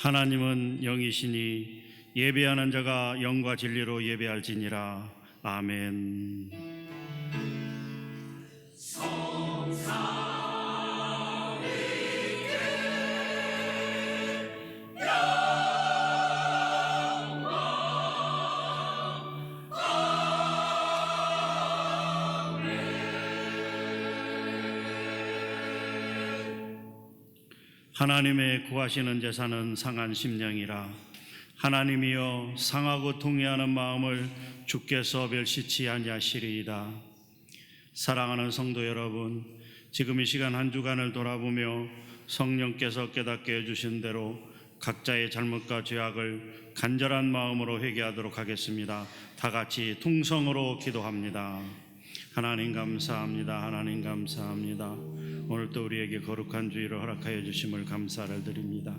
하나님은 영이시니 예배하는 자가 영과 진리로 예배할지니라. 아멘. 하나님의 구하시는 제사는 상한 심령이라. 하나님이여 상하고 통회하는 마음을 주께서 멸시치 아니하시리이다. 사랑하는 성도 여러분, 지금 이 시간 한 주간을 돌아보며 성령께서 깨닫게 해주신 대로 각자의 잘못과 죄악을 간절한 마음으로 회개하도록 하겠습니다. 다 같이 통성으로 기도합니다. 하나님 감사합니다. 하나님 감사합니다. 오늘도 우리에게 거룩한 주일을 허락하여 주심을 감사를 드립니다.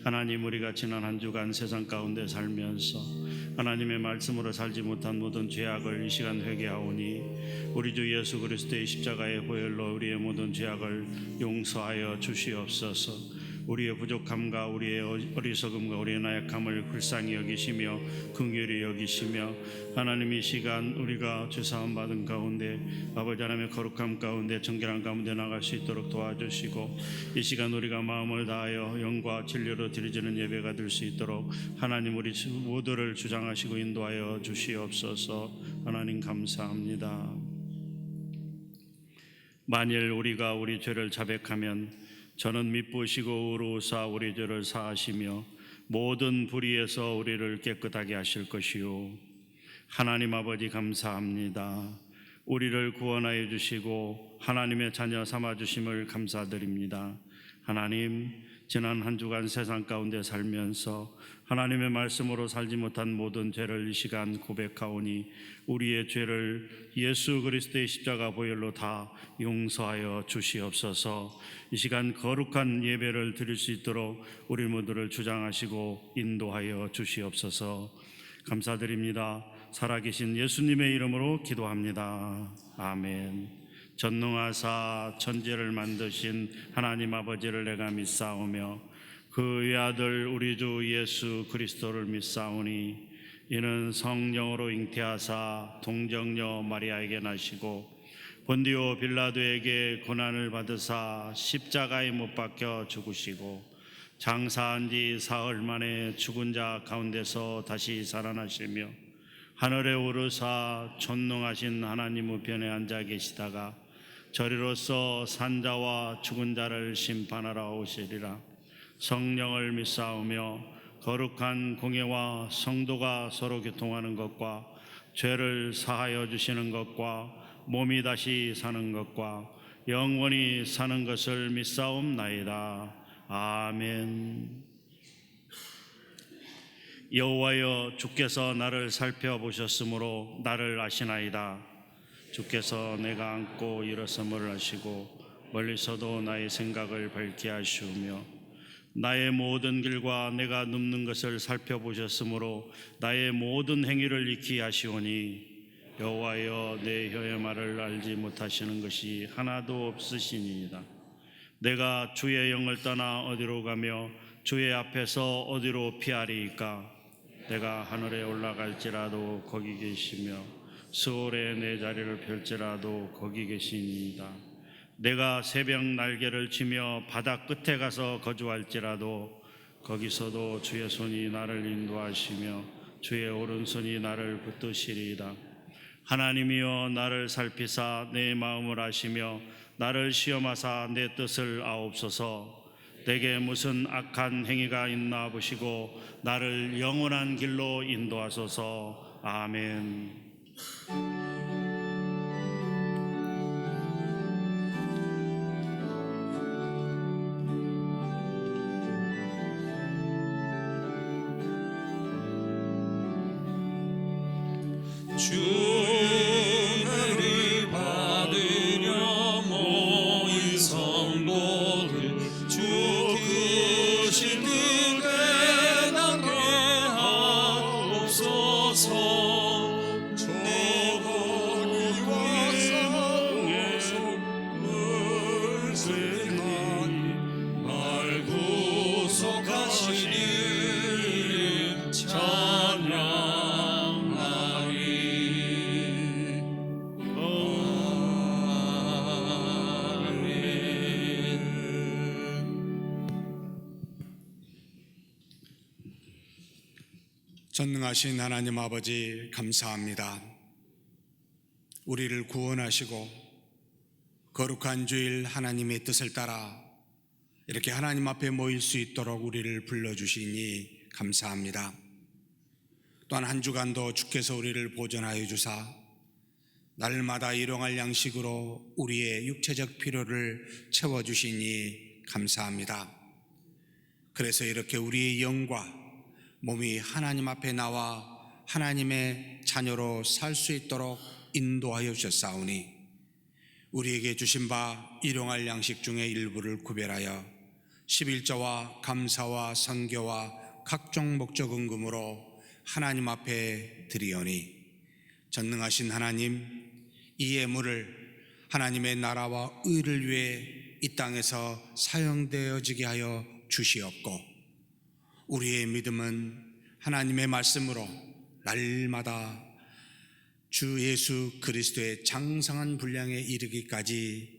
하나님, 우리가 지난 한 주간 세상 가운데 살면서 하나님의 말씀으로 살지 못한 모든 죄악을 이 시간 회개하오니 우리 주 예수 그리스도의 십자가의 보혈로 우리의 모든 죄악을 용서하여 주시옵소서. 우리의 부족함과 우리의 어리석음과 우리의 나약함을 불쌍히 여기시며 긍휼히 여기시며 하나님, 이 시간 우리가 죄사함 받은 가운데 아버지 하나님의 거룩함 가운데 정결한 가운데 나갈 수 있도록 도와주시고, 이 시간 우리가 마음을 다하여 영과 진리로 드려지는 예배가 될 수 있도록 하나님 우리 모두를 주장하시고 인도하여 주시옵소서. 하나님 감사합니다. 만일 우리가 우리 죄를 자백하면 저는 미쁘시고 의로우사 우리 죄를 사하시며 모든 불의에서 우리를 깨끗하게 하실 것이요. 하나님 아버지 감사합니다. 우리를 구원하여 주시고 하나님의 자녀 삼아 주심을 감사드립니다. 하나님, 지난 한 주간 세상 가운데 살면서 하나님의 말씀으로 살지 못한 모든 죄를 이 시간 고백하오니 우리의 죄를 예수 그리스도의 십자가 보혈로 다 용서하여 주시옵소서. 이 시간 거룩한 예배를 드릴 수 있도록 우리 모두를 주장하시고 인도하여 주시옵소서. 감사드립니다. 살아계신 예수님의 이름으로 기도합니다. 아멘. 전능하사 천지를 만드신 하나님 아버지를 내가 믿사오며 그 외아들 우리 주 예수 그리스도를 믿사오니 이는 성령으로 잉태하사 동정녀 마리아에게 나시고 본디오 빌라도에게 고난을 받으사 십자가에 못 박혀 죽으시고 장사한 지 사흘 만에 죽은 자 가운데서 다시 살아나시며 하늘에 오르사 전능하신 하나님 우편에 앉아 계시다가 저리로서 산자와 죽은 자를 심판하러 오시리라. 성령을 믿사오며 거룩한 공예와 성도가 서로 교통하는 것과 죄를 사하여 주시는 것과 몸이 다시 사는 것과 영원히 사는 것을 믿사옵나이다. 아멘. 여호와여, 주께서 나를 살펴보셨으므로 나를 아시나이다. 주께서 내가 앉고 일어섬을 하시고 멀리서도 나의 생각을 밝게 하시우며 나의 모든 길과 내가 눕는 것을 살펴보셨으므로 나의 모든 행위를 익히 하시오니 여호와여, 내 혀의 말을 알지 못하시는 것이 하나도 없으시니이다. 내가 주의 영을 떠나 어디로 가며 주의 앞에서 어디로 피하리이까? 내가 하늘에 올라갈지라도 거기 계시며 스올에 내 자리를 펼지라도 거기 계시니이다. 내가 새벽 날개를 치며 바다 끝에 가서 거주할지라도 거기서도 주의 손이 나를 인도하시며 주의 오른손이 나를 붙드시리이다. 하나님이여, 나를 살피사 내 마음을 아시며 나를 시험하사 내 뜻을 아옵소서. 내게 무슨 악한 행위가 있나 보시고 나를 영원한 길로 인도하소서. 아멘. 주를 받으려 모인 성도들 주 크신 그대 남게 하옵소서. 저거리와 싸움에서 늘 세니 날 구속하시니 전능하신 하나님 아버지, 감사합니다. 우리를 구원하시고 거룩한 주일 하나님의 뜻을 따라 이렇게 하나님 앞에 모일 수 있도록 우리를 불러주시니 감사합니다. 또한 한 주간도 주께서 우리를 보존하여 주사 날마다 일용할 양식으로 우리의 육체적 필요를 채워주시니 감사합니다. 그래서 이렇게 우리의 영과 몸이 하나님 앞에 나와 하나님의 자녀로 살 수 있도록 인도하여 주셨사오니 우리에게 주신 바 일용할 양식 중에 일부를 구별하여 11조와 감사와 선교와 각종 목적 은금으로 하나님 앞에 드리오니 전능하신 하나님, 이 예물을 하나님의 나라와 의를 위해 이 땅에서 사용되어지게 하여 주시옵고 우리의 믿음은 하나님의 말씀으로 날마다 주 예수 그리스도의 장성한 분량에 이르기까지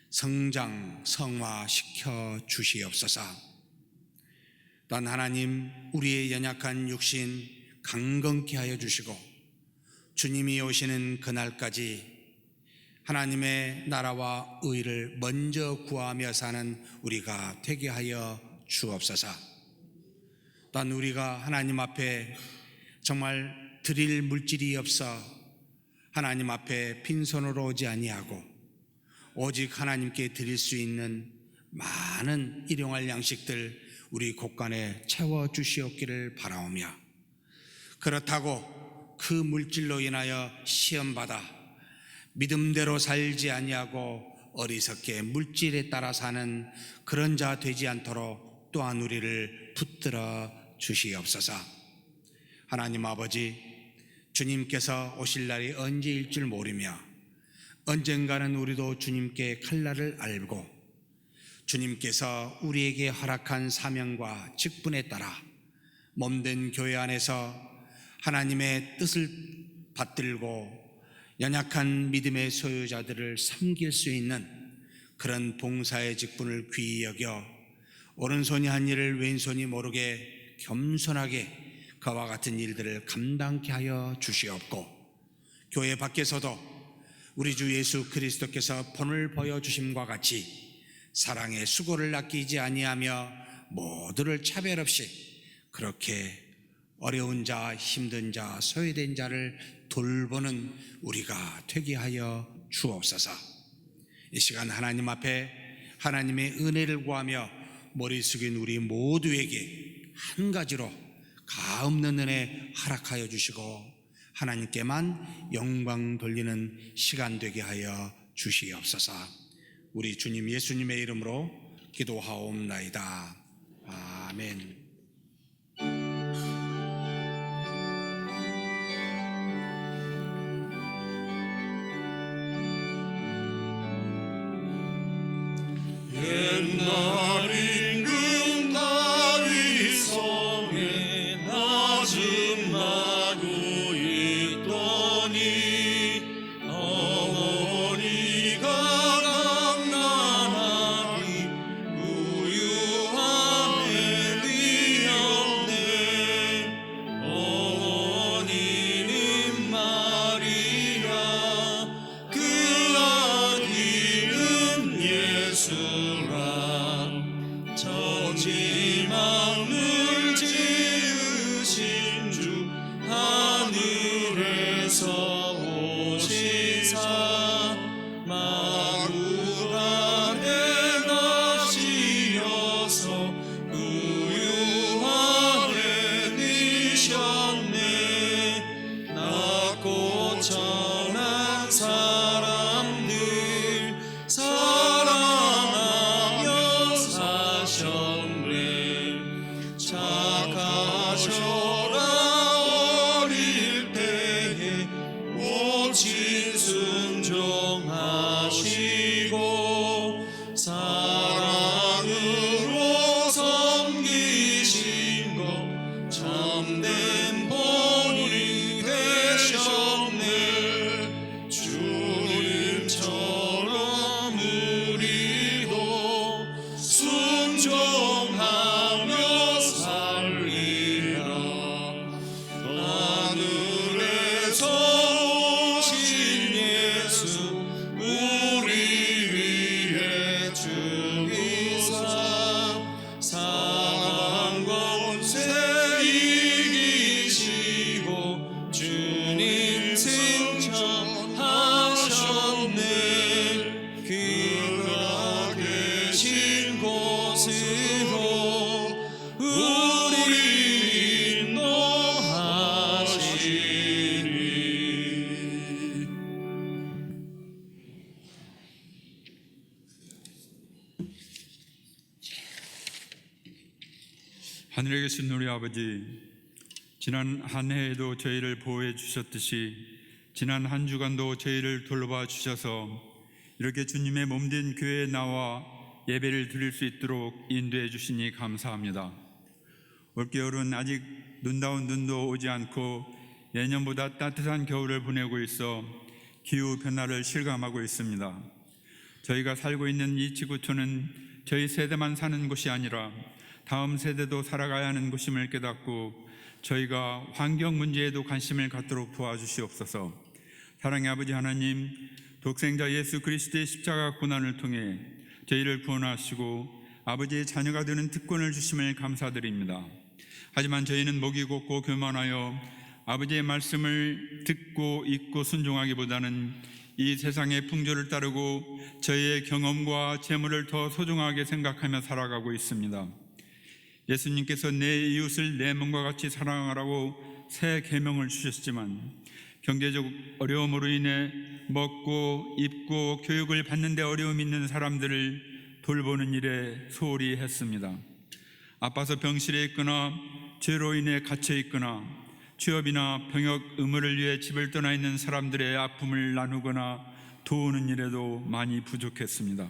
성장, 성화시켜 주시옵소서. 또한 하나님, 우리의 연약한 육신 강건케 하여 주시고 주님이 오시는 그날까지 하나님의 나라와 의를 먼저 구하며 사는 우리가 되게 하여 주옵소서. 또한 우리가 하나님 앞에 정말 드릴 물질이 없어 하나님 앞에 빈손으로 오지 아니하고 오직 하나님께 드릴 수 있는 많은 일용할 양식들 우리 곳간에 채워 주시옵기를 바라오며, 그렇다고 그 물질로 인하여 시험받아 믿음대로 살지 아니하고 어리석게 물질에 따라 사는 그런 자 되지 않도록 또한 우리를 붙들어 주시옵소서. 하나님 아버지, 주님께서 오실 날이 언제일 줄 모르며 언젠가는 우리도 주님께 갈 날을 알고 주님께서 우리에게 허락한 사명과 직분에 따라 몸된 교회 안에서 하나님의 뜻을 받들고 연약한 믿음의 소유자들을 섬길 수 있는 그런 봉사의 직분을 귀히 여겨 오른손이 한 일을 왼손이 모르게 겸손하게 그와 같은 일들을 감당케 하여 주시옵고, 교회 밖에서도 우리 주 예수 그리스도께서 본을 보여주심과 같이 사랑의 수고를 아끼지 아니하며 모두를 차별 없이 그렇게 어려운 자, 힘든 자, 소외된 자를 돌보는 우리가 되게 하여 주옵소서. 이 시간 하나님 앞에 하나님의 은혜를 구하며 머리 숙인 우리 모두에게 한 가지로 가없는 은혜 허락하여 주시고 하나님께만 영광 돌리는 시간 되게 하여 주시옵소서. 우리 주님 예수님의 이름으로 기도하옵나이다. 아멘. 옛날 임금 다윗 성에 낮은 마루 있더니 어머니가 강난하니 부유한 엘리였네. 어머니는 마리아, 그 아기는 예수라. 천지만물 지으신 주 하늘에서 오시사 마구 안에 나시어서 부유한 엘리셨네. 낮고 천한 사람들 사랑하며 사셨네. 착하셔라 어릴 때에 모친 순종하시고 사랑으로 섬기신 것 참된 본이 되셨네. 주님처럼 우리도 순종하며 살리라. 하늘에 계신 우리 아버지, 지난 한 해에도 저희를 보호해 주셨듯이 지난 한 주간도 저희를 돌봐 주셔서 이렇게 주님의 몸된 교회에 나와 예배를 드릴 수 있도록 인도해 주시니 감사합니다. 올겨울은 아직 눈다운 눈도 오지 않고 예년보다 따뜻한 겨울을 보내고 있어 기후 변화를 실감하고 있습니다. 저희가 살고 있는 이 지구촌은 저희 세대만 사는 곳이 아니라 다음 세대도 살아가야 하는 곳임을 깨닫고 저희가 환경 문제에도 관심을 갖도록 도와주시옵소서. 사랑의 아버지 하나님, 독생자 예수 그리스도의 십자가 고난을 통해 저희를 구원하시고 아버지의 자녀가 되는 특권을 주심을 감사드립니다. 하지만 저희는 목이 곧고 교만하여 아버지의 말씀을 듣고 읽고 순종하기보다는 이 세상의 풍조를 따르고 저희의 경험과 재물을 더 소중하게 생각하며 살아가고 있습니다. 예수님께서 내 이웃을 내 몸과 같이 사랑하라고 새 계명을 주셨지만 경제적 어려움으로 인해 먹고 입고 교육을 받는 데 어려움이 있는 사람들을 돌보는 일에 소홀히 했습니다. 아파서 병실에 있거나 죄로 인해 갇혀 있거나 취업이나 병역 의무를 위해 집을 떠나 있는 사람들의 아픔을 나누거나 도우는 일에도 많이 부족했습니다.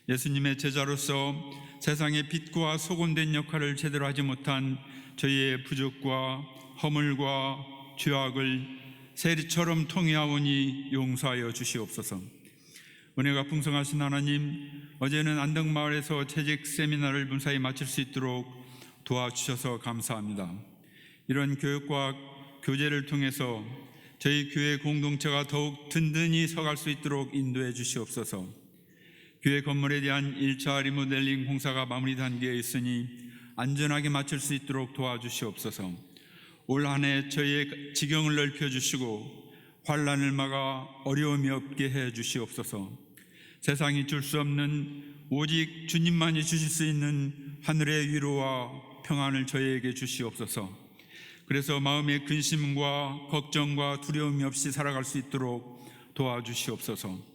예수님의 제자로서 세상의 빛과 소금된 역할을 제대로 하지 못한 저희의 부족과 허물과 죄악을 세리처럼 통회하오니 용서하여 주시옵소서. 은혜가 풍성하신 하나님, 어제는 안덕마을에서 채직 세미나를 무사히 마칠 수 있도록 도와주셔서 감사합니다. 이런 교육과 교제를 통해서 저희 교회 공동체가 더욱 든든히 서갈 수 있도록 인도해 주시옵소서. 교회 건물에 대한 1차 리모델링 공사가 마무리 단계에 있으니 안전하게 마칠 수 있도록 도와주시옵소서. 올 한 해 저희의 지경을 넓혀주시고 환난을 막아 어려움이 없게 해 주시옵소서. 세상이 줄 수 없는 오직 주님만이 주실 수 있는 하늘의 위로와 평안을 저희에게 주시옵소서. 그래서 마음의 근심과 걱정과 두려움이 없이 살아갈 수 있도록 도와주시옵소서.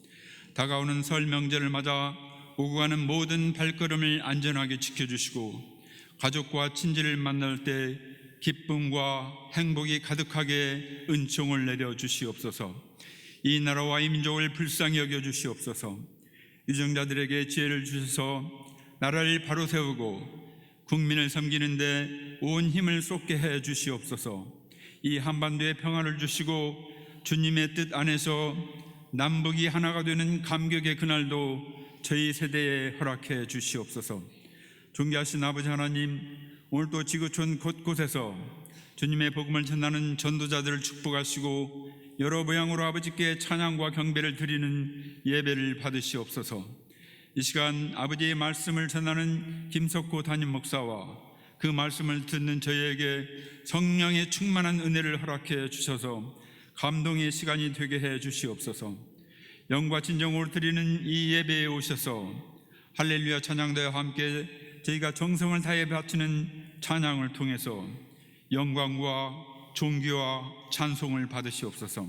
다가오는 설 명절을 맞아 오고 가는 모든 발걸음을 안전하게 지켜주시고 가족과 친지를 만날 때 기쁨과 행복이 가득하게 은총을 내려주시옵소서. 이 나라와 이 민족을 불쌍히 여겨주시옵소서. 유정자들에게 지혜를 주셔서 나라를 바로 세우고 국민을 섬기는데 온 힘을 쏟게 해 주시옵소서. 이 한반도에 평화를 주시고 주님의 뜻 안에서 남북이 하나가 되는 감격의 그날도 저희 세대에 허락해 주시옵소서. 존귀하신 아버지 하나님, 오늘도 지구촌 곳곳에서 주님의 복음을 전하는 전도자들을 축복하시고 여러 모양으로 아버지께 찬양과 경배를 드리는 예배를 받으시옵소서. 이 시간 아버지의 말씀을 전하는 김석호 담임 목사와 그 말씀을 듣는 저희에게 성령의 충만한 은혜를 허락해 주셔서 감동의 시간이 되게 해 주시옵소서. 영과 진정으로 드리는 이 예배에 오셔서 할렐루야 찬양대와 함께 저희가 정성을 다해 바치는 찬양을 통해서 영광과 존귀와 찬송을 받으시옵소서.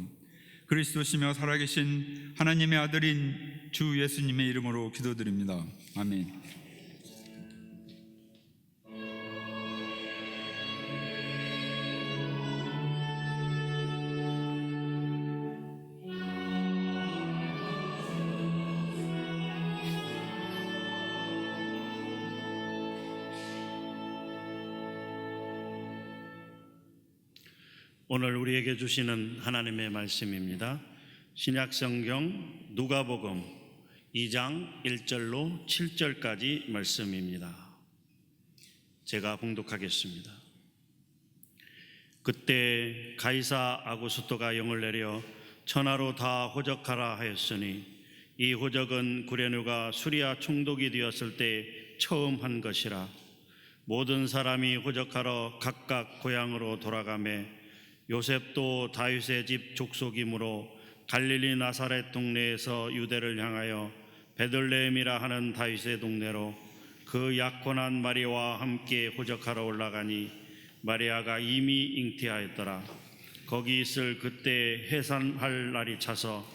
그리스도시며 살아계신 하나님의 아들인 주 예수님의 이름으로 기도드립니다. 아멘. 오늘 우리에게 주시는 하나님의 말씀입니다. 신약성경 누가복음 2장 1절로 7절까지 말씀입니다. 제가 봉독하겠습니다. 그때 가이사 아구스토가 영을 내려 천하로 다 호적하라 하였으니 이 호적은 구레누가 수리아 총독이 되었을 때 처음 한 것이라. 모든 사람이 호적하러 각각 고향으로 돌아가매 요셉도 다윗의 집 족속이므로 갈릴리 나사렛 동네에서 유대를 향하여 베들레헴이라 하는 다윗의 동네로 그 약혼한 마리아와 함께 호적하러 올라가니 마리아가 이미 잉태하였더라. 거기 있을 그때 해산할 날이 차서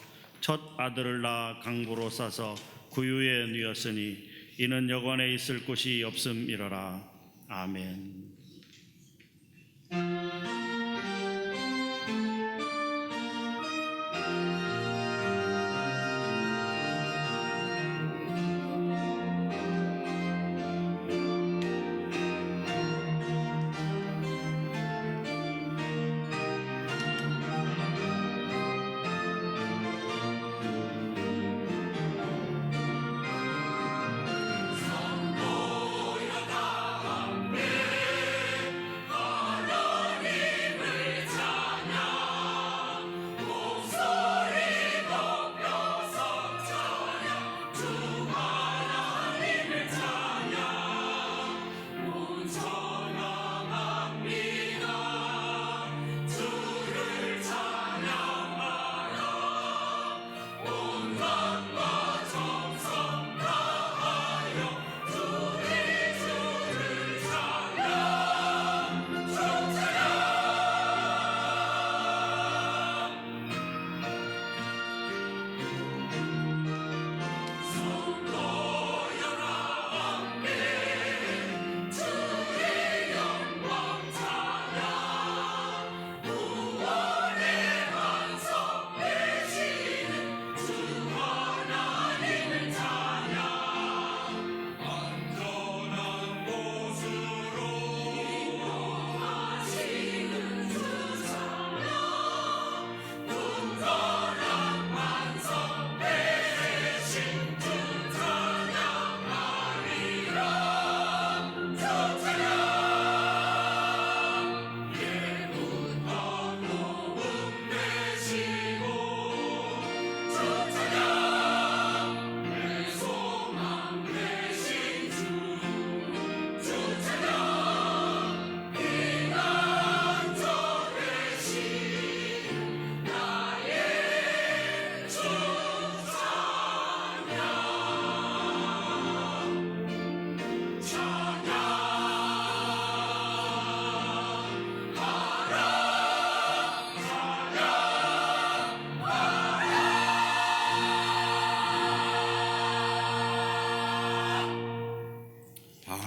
첫 아들을 낳아 강보로 싸서 구유에 누였으니 이는 여관에 있을 곳이 없음이러라. 아멘.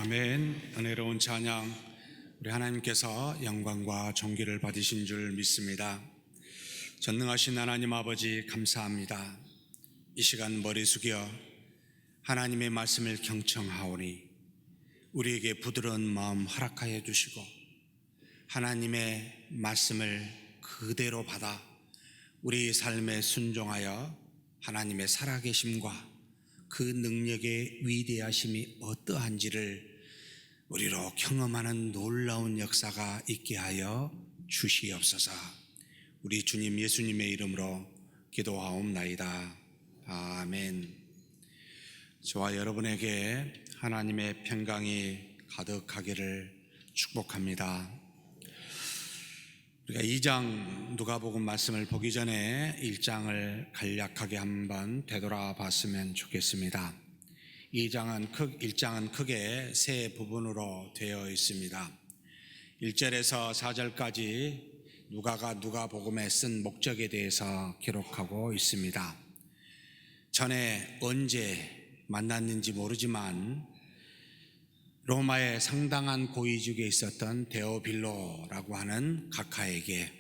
아멘. 은혜로운 찬양, 우리 하나님께서 영광과 존귀를 받으신 줄 믿습니다. 전능하신 하나님 아버지 감사합니다. 이 시간 머리 숙여 하나님의 말씀을 경청하오니 우리에게 부드러운 마음 허락하여 주시고 하나님의 말씀을 그대로 받아 우리 삶에 순종하여 하나님의 살아계심과 그 능력의 위대하심이 어떠한지를 우리로 경험하는 놀라운 역사가 있게 하여 주시옵소서. 우리 주님 예수님의 이름으로 기도하옵나이다. 아멘. 저와 여러분에게 하나님의 평강이 가득하기를 축복합니다. 우리가 2장 누가복음 말씀을 보기 전에 1장을 간략하게 한번 되돌아봤으면 좋겠습니다. 1장은 크게 세 부분으로 되어 있습니다. 1절에서 4절까지 누가가 누가복음에 쓴 목적에 대해서 기록하고 있습니다. 전에 언제 만났는지 모르지만 로마의 상당한 고위직에 있었던 데오빌로라고 하는 각하에게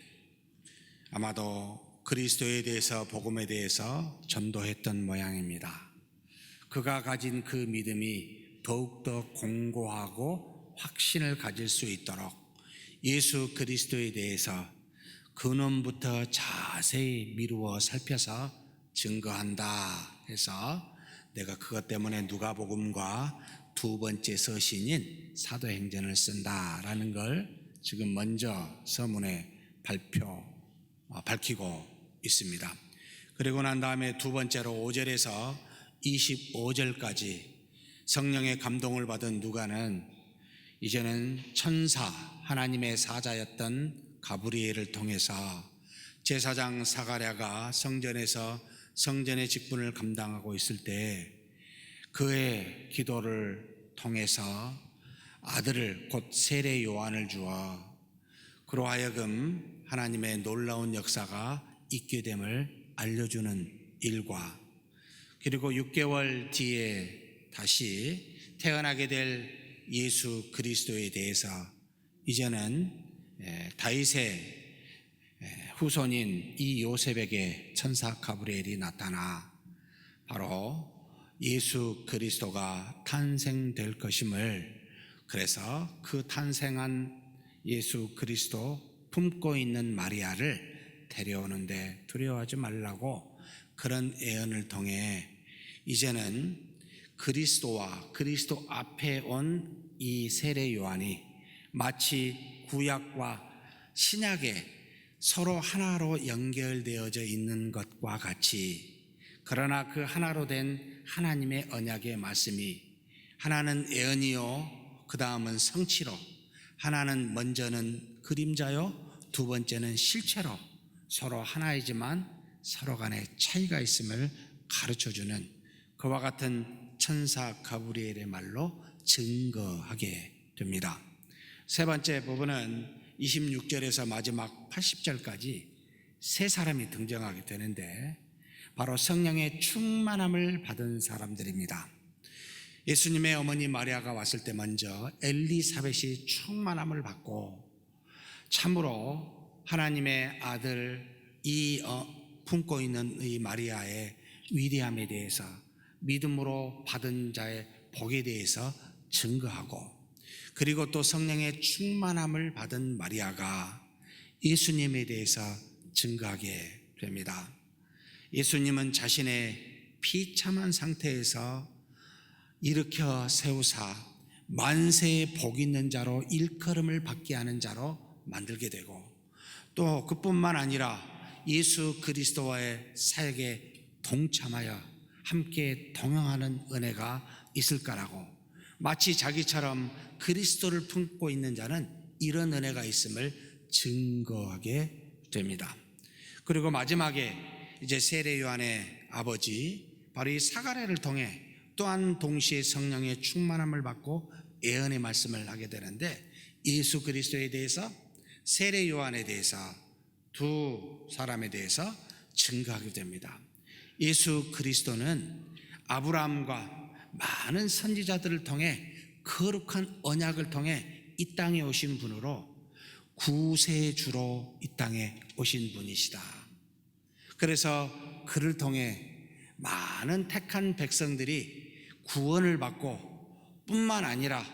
아마도 그리스도에 대해서 복음에 대해서 전도했던 모양입니다. 그가 가진 그 믿음이 더욱더 공고하고 확신을 가질 수 있도록 예수 그리스도에 대해서 근원부터 자세히 미루어 살펴서 증거한다 해서 내가 그것 때문에 누가복음과 두 번째 서신인 사도행전을 쓴다라는 걸 지금 먼저 서문에 밝히고 있습니다. 그리고 난 다음에 두 번째로 5절에서 25절까지 성령의 감동을 받은 누가는 이제는 천사 하나님의 사자였던 가브리엘을 통해서 제사장 사가랴가 성전의 직분을 감당하고 있을 때 그의 기도를 통해서 아들을 곧 세례 요한을 주어 그로 하여금 하나님의 놀라운 역사가 있게 됨을 알려주는 일과 그리고 6개월 뒤에 다시 태어나게 될 예수 그리스도에 대해서 이제는 다윗의 후손인 이 요셉에게 천사 가브리엘이 나타나 바로 예수 그리스도가 탄생될 것임을, 그래서 그 탄생한 예수 그리스도 품고 있는 마리아를 데려오는데 두려워하지 말라고 그런 예언을 통해 이제는 그리스도와 그리스도 앞에 온 이 세례 요한이 마치 구약과 신약에 서로 하나로 연결되어져 있는 것과 같이, 그러나 그 하나로 된 하나님의 언약의 말씀이 하나는 예언이요, 그 다음은 성취로, 하나는 먼저는 그림자요, 두 번째는 실체로 서로 하나이지만 서로 간에 차이가 있음을 가르쳐주는 그와 같은 천사 가브리엘의 말로 증거하게 됩니다. 세 번째 부분은 26절에서 마지막 80절까지 세 사람이 등장하게 되는데 바로 성령의 충만함을 받은 사람들입니다. 예수님의 어머니 마리아가 왔을 때 먼저 엘리사벳이 충만함을 받고 참으로 하나님의 아들 품고 있는 이 마리아의 위대함에 대해서, 믿음으로 받은 자의 복에 대해서 증거하고, 그리고 또 성령의 충만함을 받은 마리아가 예수님에 대해서 증거하게 됩니다. 예수님은 자신의 비참한 상태에서 일으켜 세우사 만세의 복 있는 자로 일컬음을 받게 하는 자로 만들게 되고, 또 그뿐만 아니라 예수 그리스도와의 사역에 동참하여 함께 동행하는 은혜가 있을 거라고, 마치 자기처럼 그리스도를 품고 있는 자는 이런 은혜가 있음을 증거하게 됩니다. 그리고 마지막에 이제 세례 요한의 아버지 바로 이 사가랴를 통해 또한 동시에 성령의 충만함을 받고 예언의 말씀을 하게 되는데, 예수 그리스도에 대해서 세례 요한에 대해서 두 사람에 대해서 증거하게 됩니다. 예수 그리스도는 아브라함과 많은 선지자들을 통해 거룩한 언약을 통해 이 땅에 오신 분으로 구세주로 이 땅에 오신 분이시다. 그래서 그를 통해 많은 택한 백성들이 구원을 받고 뿐만 아니라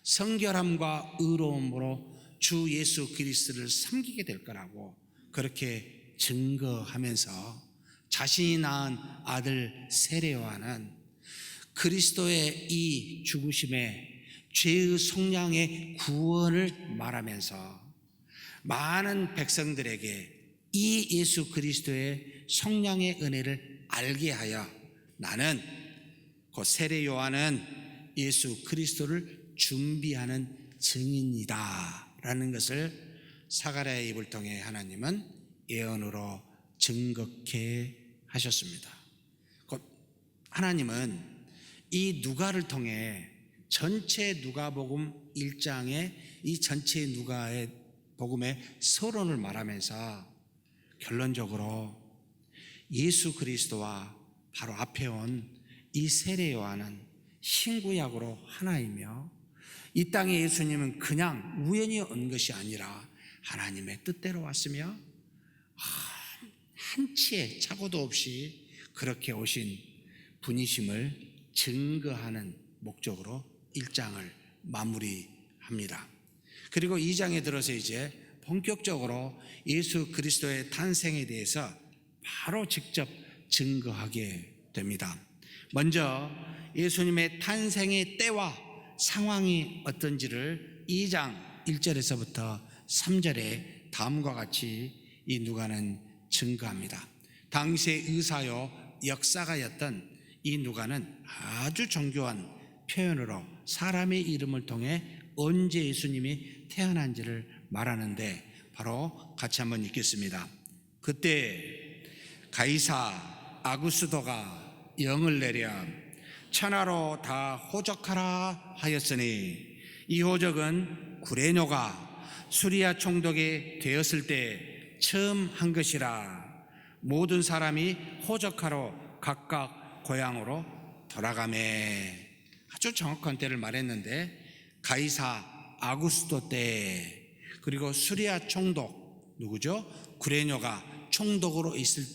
성결함과 의로움으로 주 예수 그리스도를 섬기게 될 거라고 그렇게 증거하면서 자신이 낳은 아들 세례 요한은 그리스도의 이 죽으심에 죄의 속량의 구원을 말하면서 많은 백성들에게 이 예수 그리스도의 속량의 은혜를 알게 하여 나는 그 세례 요한은 예수 그리스도를 준비하는 증인이다 라는 것을 사가랴의 입을 통해 하나님은 예언으로 증거케 하셨습니다. 하나님은 이 누가를 통해 전체 누가복음 1장의 이 전체 누가의 복음의 서론을 말하면서 결론적으로 예수 그리스도와 바로 앞에 온 이 세례 요한은 신구약으로 하나이며 이 땅에 예수님은 그냥 우연히 온 것이 아니라 하나님의 뜻대로 왔으며 한치의 착오도 없이 그렇게 오신 분이심을 증거하는 목적으로 1장을 마무리합니다. 그리고 2장에 들어서 이제 본격적으로 예수 그리스도의 탄생에 대해서 바로 직접 증거하게 됩니다. 먼저 예수님의 탄생의 때와 상황이 어떤지를 2장 1절에서부터 3절에 다음과 같이 이 누가는 증거합니다. 당시의 의사요 역사가였던 이 누가는 아주 정교한 표현으로 사람의 이름을 통해 언제 예수님이 태어난지를 말하는데 바로 같이 한번 읽겠습니다. 그때 가이사 아구스도가 영을 내려 천하로 다 호적하라 하였으니 이 호적은 구레뇨가 수리아 총독이 되었을 때 처음 한 것이라. 모든 사람이 호적하러 각각 고향으로 돌아가매. 아주 정확한 때를 말했는데 가이사 아구스도 때, 그리고 수리아 총독 누구죠? 구레뇨가 총독으로 있을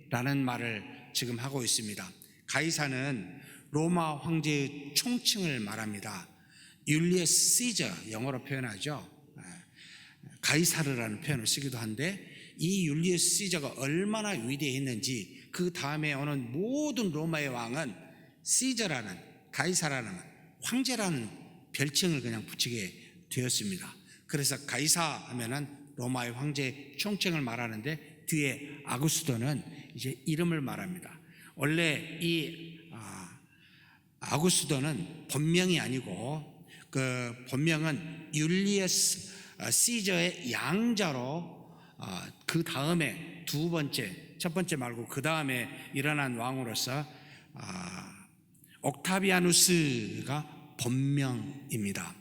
때라는 말을 지금 하고 있습니다. 가이사는 로마 황제의 총칭을 말합니다. 율리어스 시저, 영어로 표현하죠. 가이사르라는 표현을 쓰기도 한데, 이 율리어스 시저가 얼마나 위대했는지 그 다음에 오는 모든 로마의 왕은 시저라는, 가이사라는, 황제라는 별칭을 그냥 붙이게 되었습니다. 그래서 가이사 하면은 로마의 황제 총칭을 말하는데, 뒤에 아구스도는 이제 이름을 말합니다. 원래 이 아구스도는 본명이 아니고, 그 본명은 율리어스 시저의 양자로 그 다음에 두 번째, 첫 번째 말고 그 다음에 일어난 왕으로서 옥타비아누스가 본명입니다.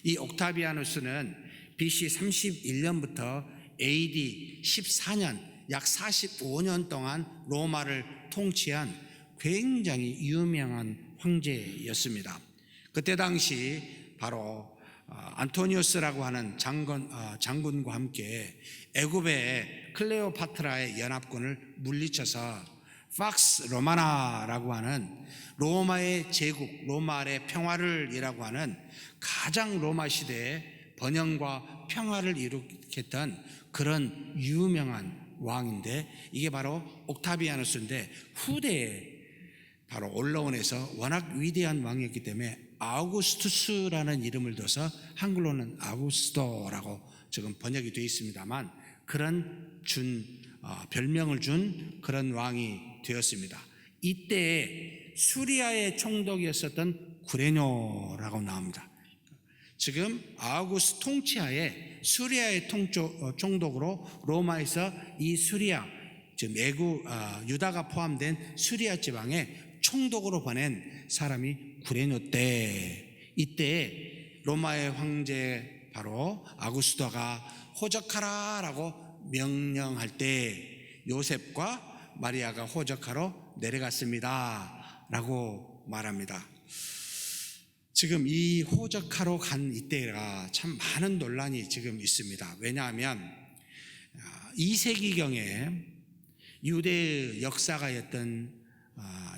이 옥타비아누스는 BC 31년부터 AD 14년, 약 45년 동안 로마를 통치한 굉장히 유명한 황제였습니다. 그때 당시 바로 안토니우스라고 하는 장군과 함께 애굽의 클레오파트라의 연합군을 물리쳐서 팍스 로마나라고 하는 로마의 제국, 로마의 평화를 이라고 하는 가장 로마 시대에 번영과 평화를 일으켰던 그런 유명한 왕인데, 이게 바로 옥타비아누스인데, 후대에 바로 올라온에서 워낙 위대한 왕이었기 때문에 아우구스투스라는 이름을 둬서 한글로는 아구스도라고 지금 번역이 되어 있습니다만, 그런 별명을 준 그런 왕이 되었습니다. 이때 수리아의 총독이었었던 구레뇨라고 나옵니다. 지금 아우구스 통치하에 수리아의 총독으로 로마에서 이 수리아, 지금 유다가 포함된 수리아 지방에 총독으로 보낸 사람이 구레뇨 때, 이때 로마의 황제 바로 아구스도가 호적하라라고 명령할 때 요셉과 마리아가 호적하러 내려갔습니다 라고 말합니다. 지금 이 호적하러 간 이때가 참 많은 논란이 지금 있습니다. 왜냐하면 2세기경에 유대의 역사가였던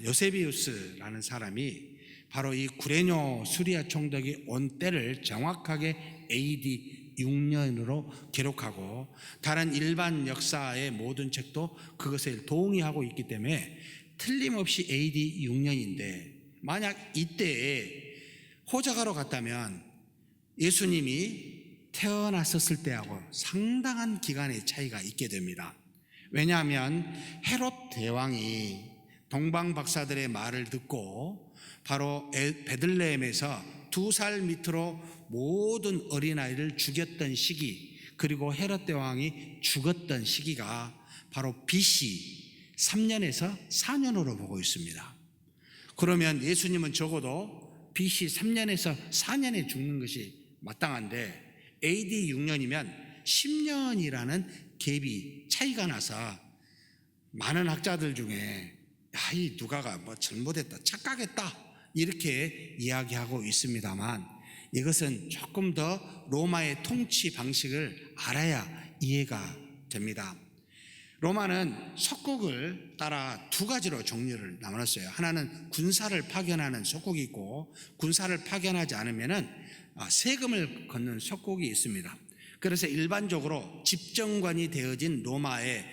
요세비우스라는 사람이 바로 이 구레뇨 수리아 총독이 온 때를 정확하게 AD 6년으로 기록하고, 다른 일반 역사의 모든 책도 그것을 동의하고 있기 때문에 틀림없이 AD 6년인데, 만약 이때에 호적하러 갔다면 예수님이 태어났었을 때하고 상당한 기간의 차이가 있게 됩니다. 왜냐하면 헤롯 대왕이 동방 박사들의 말을 듣고 바로 베들레헴에서 2살 밑으로 모든 어린아이를 죽였던 시기, 그리고 헤롯 대왕이 죽었던 시기가 바로 BC 3년에서 4년으로 보고 있습니다. 그러면 예수님은 적어도 BC 3년에서 4년에 죽는 것이 마땅한데, AD 6년이면 10년이라는 갭이 차이가 나서 많은 학자들 중에 이 누가가 잘못했다, 착각했다 이렇게 이야기하고 있습니다만, 이것은 조금 더 로마의 통치 방식을 알아야 이해가 됩니다. 로마는 속국을 따라 두 가지로 종류를 나눴어요. 하나는 군사를 파견하는 속국이 있고, 군사를 파견하지 않으면은 세금을 걷는 속국이 있습니다. 그래서 일반적으로 집정관이 되어진 로마의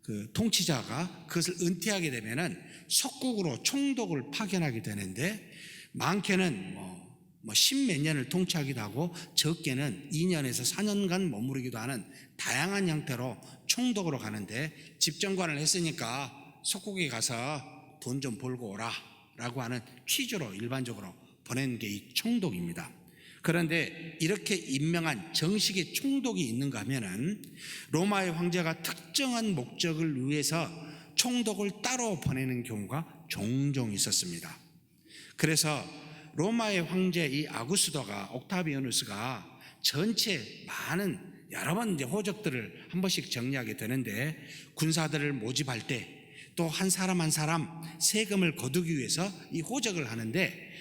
그 통치자가 그것을 은퇴하게 되면은 속국으로 총독을 파견하게 되는데, 많게는 십몇 년을 통치하기도 하고, 적게는 2년에서 4년간 머무르기도 하는 다양한 형태로 총독으로 가는데, 집정관을 했으니까 속국에 가서 돈 좀 벌고 오라 라고 하는 취지로 일반적으로 보낸 게 이 총독입니다. 그런데 이렇게 임명한 정식의 총독이 있는가 하면은 로마의 황제가 특정한 목적을 위해서 총독을 따로 보내는 경우가 종종 있었습니다. 그래서 로마의 황제 이 아구스도가, 옥타비아누스가 전체 많은 여러 번 이제 호적들을 한 번씩 정리하게 되는데, 군사들을 모집할 때 또 한 사람 한 사람 세금을 거두기 위해서 이 호적을 하는데,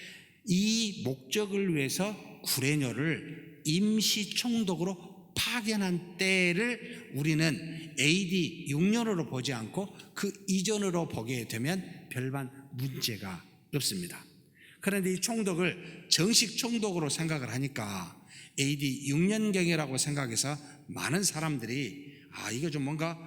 이 목적을 위해서 구레뇨를 임시 총독으로 파견한 때를 우리는 AD 6년으로 보지 않고 그 이전으로 보게 되면 별반 문제가 없습니다. 그런데 이 총독을 정식 총독으로 생각을 하니까 AD 6년경이라고 생각해서 많은 사람들이 이거 좀 뭔가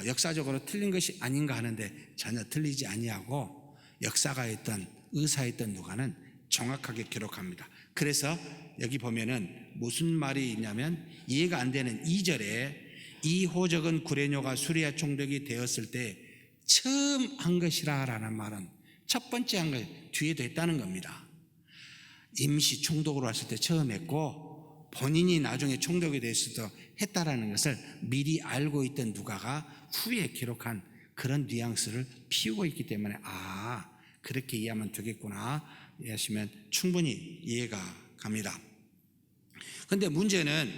역사적으로 틀린 것이 아닌가 하는데 전혀 틀리지 아니하고 역사가에 있던 의사에 있던 누가는 정확하게 기록합니다. 그래서 여기 보면은 무슨 말이 있냐면 이해가 안 되는 2절에 이 호적은 구레뇨가 수리아 총독이 되었을 때 처음 한 것이라 라는 말은 첫 번째 한 것 뒤에도 했다는 겁니다. 임시 총독으로 왔을 때 처음 했고 본인이 나중에 총독이 됐을 때 했다라는 것을 미리 알고 있던 누가가 후에 기록한 그런 뉘앙스를 피우고 있기 때문에 그렇게 이해하면 되겠구나 이해하시면 충분히 이해가 갑니다. 그런데 문제는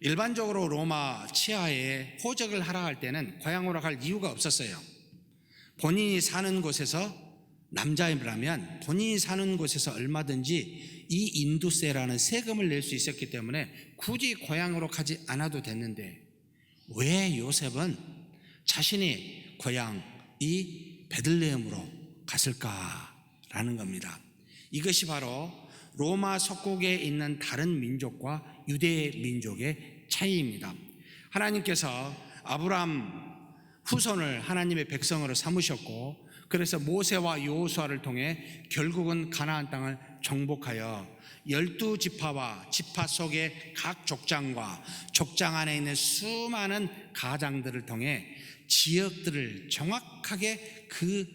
일반적으로 로마 치하에 호적을 하라 할 때는 고향으로 갈 이유가 없었어요. 본인이 사는 곳에서 남자라면 본인이 사는 곳에서 얼마든지 이 인두세라는 세금을 낼 수 있었기 때문에 굳이 고향으로 가지 않아도 됐는데 왜 요셉은 자신의 고향 이 베들레헴으로 갔을까라는 겁니다. 이것이 바로 로마 속국에 있는 다른 민족과 유대 민족의 차이입니다. 하나님께서 아브라함 후손을 하나님의 백성으로 삼으셨고 그래서 모세와 여호수아를 통해 결국은 가나안 땅을 정복하여 12지파와 지파 속의 각 족장과 족장 안에 있는 수많은 가장들을 통해 지역들을 정확하게 그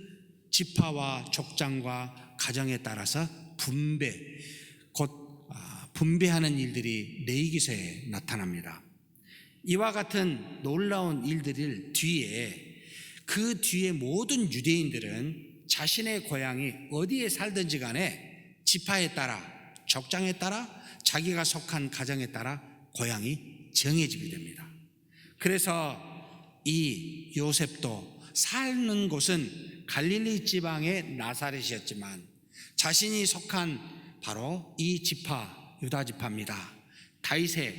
지파와 족장과 가정에 따라서 분배하는 일들이 레위기서에 나타납니다. 이와 같은 놀라운 일들을 그 뒤에 모든 유대인들은 자신의 고향이 어디에 살든지 간에 지파에 따라 족장에 따라 자기가 속한 가정에 따라 고향이 정해지게 됩니다. 그래서 이 요셉도 사는 곳은 갈릴리 지방의 나사렛이었지만 자신이 속한 바로 이 지파 유다 지파입니다. 다윗의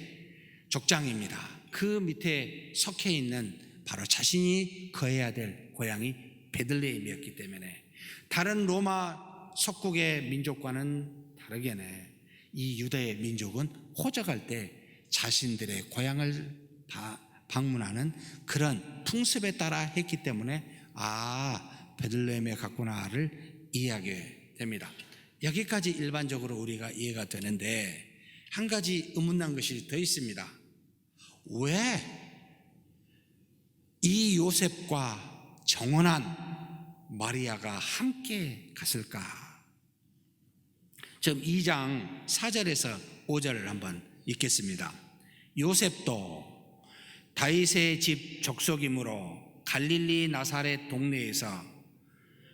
족장입니다. 그 밑에 속해 있는 바로 자신이 거해야 될 고향이 베들레헴이었기 때문에 다른 로마 속국의 민족과는 다르게네 이 유다의 민족은 호적할 때 자신들의 고향을 방문하는 그런 풍습에 따라 했기 때문에 베들레헴에 갔구나를 이해하게 됩니다. 여기까지 일반적으로 우리가 이해가 되는데 한 가지 의문난 것이 더 있습니다. 왜 이 요셉과 정혼한 마리아가 함께 갔을까? 지금 2장 4절에서 5절을 한번 읽겠습니다. 요셉도 다윗의 집 족속이므로 갈릴리 나사렛 동네에서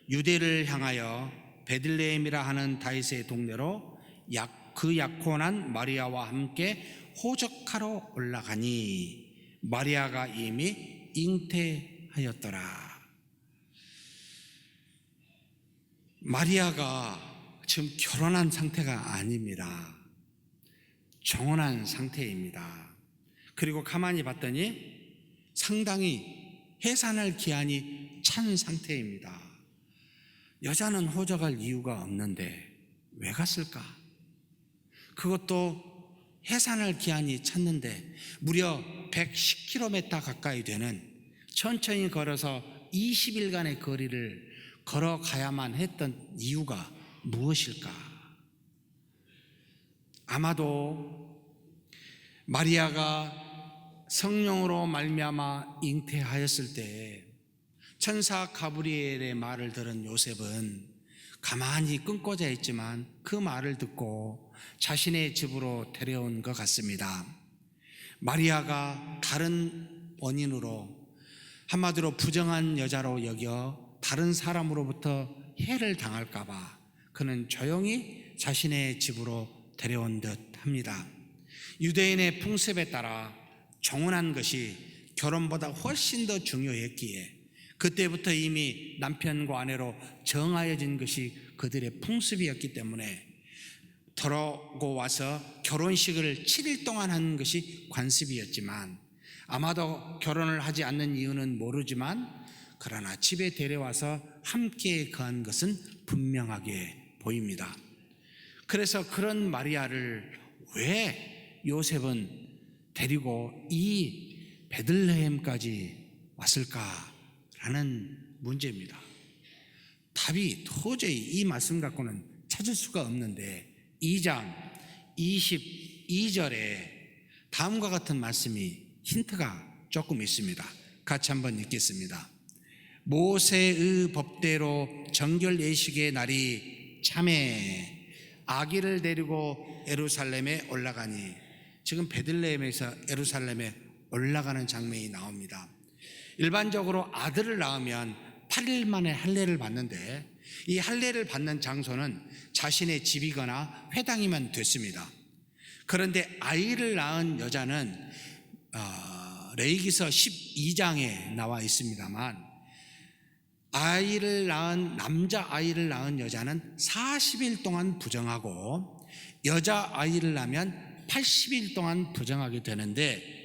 유대를 향하여 베들레헴이라 하는 다윗의 동네로 그 약혼한 마리아와 함께 호적하러 올라가니 마리아가 이미 잉태하였더라. 마리아가 지금 결혼한 상태가 아닙니다. 정혼한 상태입니다. 그리고 가만히 봤더니 상당히 해산할 기한이 찬 상태입니다. 여자는 호적할 이유가 없는데 왜 갔을까? 그것도 해산할 기한이 찼는데 무려 110km 가까이 되는 천천히 걸어서 20일간의 거리를 걸어가야만 했던 이유가 무엇일까? 아마도 마리아가 성령으로 말미암아 잉태하였을 때 천사 가브리엘의 말을 들은 요셉은 가만히 끊고자 했지만 그 말을 듣고 자신의 집으로 데려온 것 같습니다. 마리아가 다른 원인으로 한마디로 부정한 여자로 여겨 다른 사람으로부터 해를 당할까 봐 그는 조용히 자신의 집으로 데려온 듯 합니다. 유대인의 풍습에 따라 정혼한 것이 결혼보다 훨씬 더 중요했기에 그때부터 이미 남편과 아내로 정하여진 것이 그들의 풍습이었기 때문에 돌아오고 와서 결혼식을 7일 동안 하는 것이 관습이었지만, 아마도 결혼을 하지 않는 이유는 모르지만 그러나 집에 데려와서 함께 거한 것은 분명하게 보입니다. 그래서 그런 마리아를 왜 요셉은 데리고 이 베들레헴까지 왔을까라는 문제입니다. 답이 도저히 이 말씀 갖고는 찾을 수가 없는데, 2장 22절에 다음과 같은 말씀이 힌트가 조금 있습니다. 같이 한번 읽겠습니다. 모세의 법대로 정결 예식의 날이 참에 아기를 데리고 예루살렘에 올라가니, 지금 베들레헴에서 예루살렘에 올라가는 장면이 나옵니다. 일반적으로 아들을 낳으면 8일 만에 할례를 받는데, 이 할례를 받는 장소는 자신의 집이거나 회당이면 됐습니다. 그런데 아이를 낳은 여자는 레위기서 12장에 나와 있습니다만, 남자아이를 낳은 여자는 40일 동안 부정하고 여자아이를 낳으면 80일 동안 부정하게 되는데,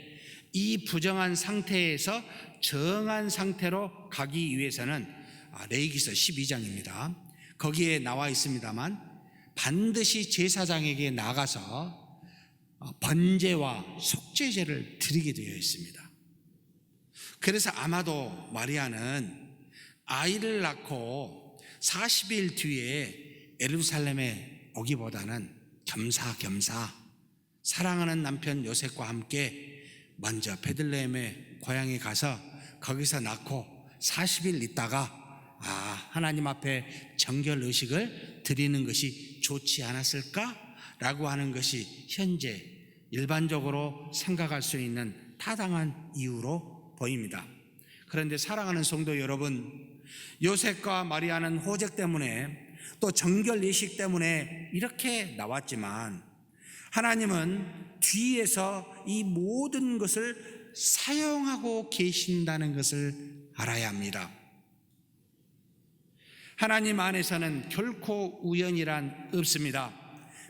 이 부정한 상태에서 정한 상태로 가기 위해서는 레위기서 12장입니다. 거기에 나와 있습니다만 반드시 제사장에게 나가서 번제와 속죄제를 드리게 되어 있습니다. 그래서 아마도 마리아는 아이를 낳고 40일 뒤에 예루살렘에 오기보다는 겸사겸사 사랑하는 남편 요셉과 함께 먼저 베들레헴의 고향에 가서 거기서 낳고 40일 있다가 하나님 앞에 정결 의식을 드리는 것이 좋지 않았을까라고 하는 것이 현재 일반적으로 생각할 수 있는 타당한 이유로 보입니다. 그런데 사랑하는 성도 여러분, 요셉과 마리아는 호적 때문에 또 정결 예식 때문에 이렇게 나왔지만, 하나님은 뒤에서 이 모든 것을 사용하고 계신다는 것을 알아야 합니다. 하나님 안에서는 결코 우연이란 없습니다.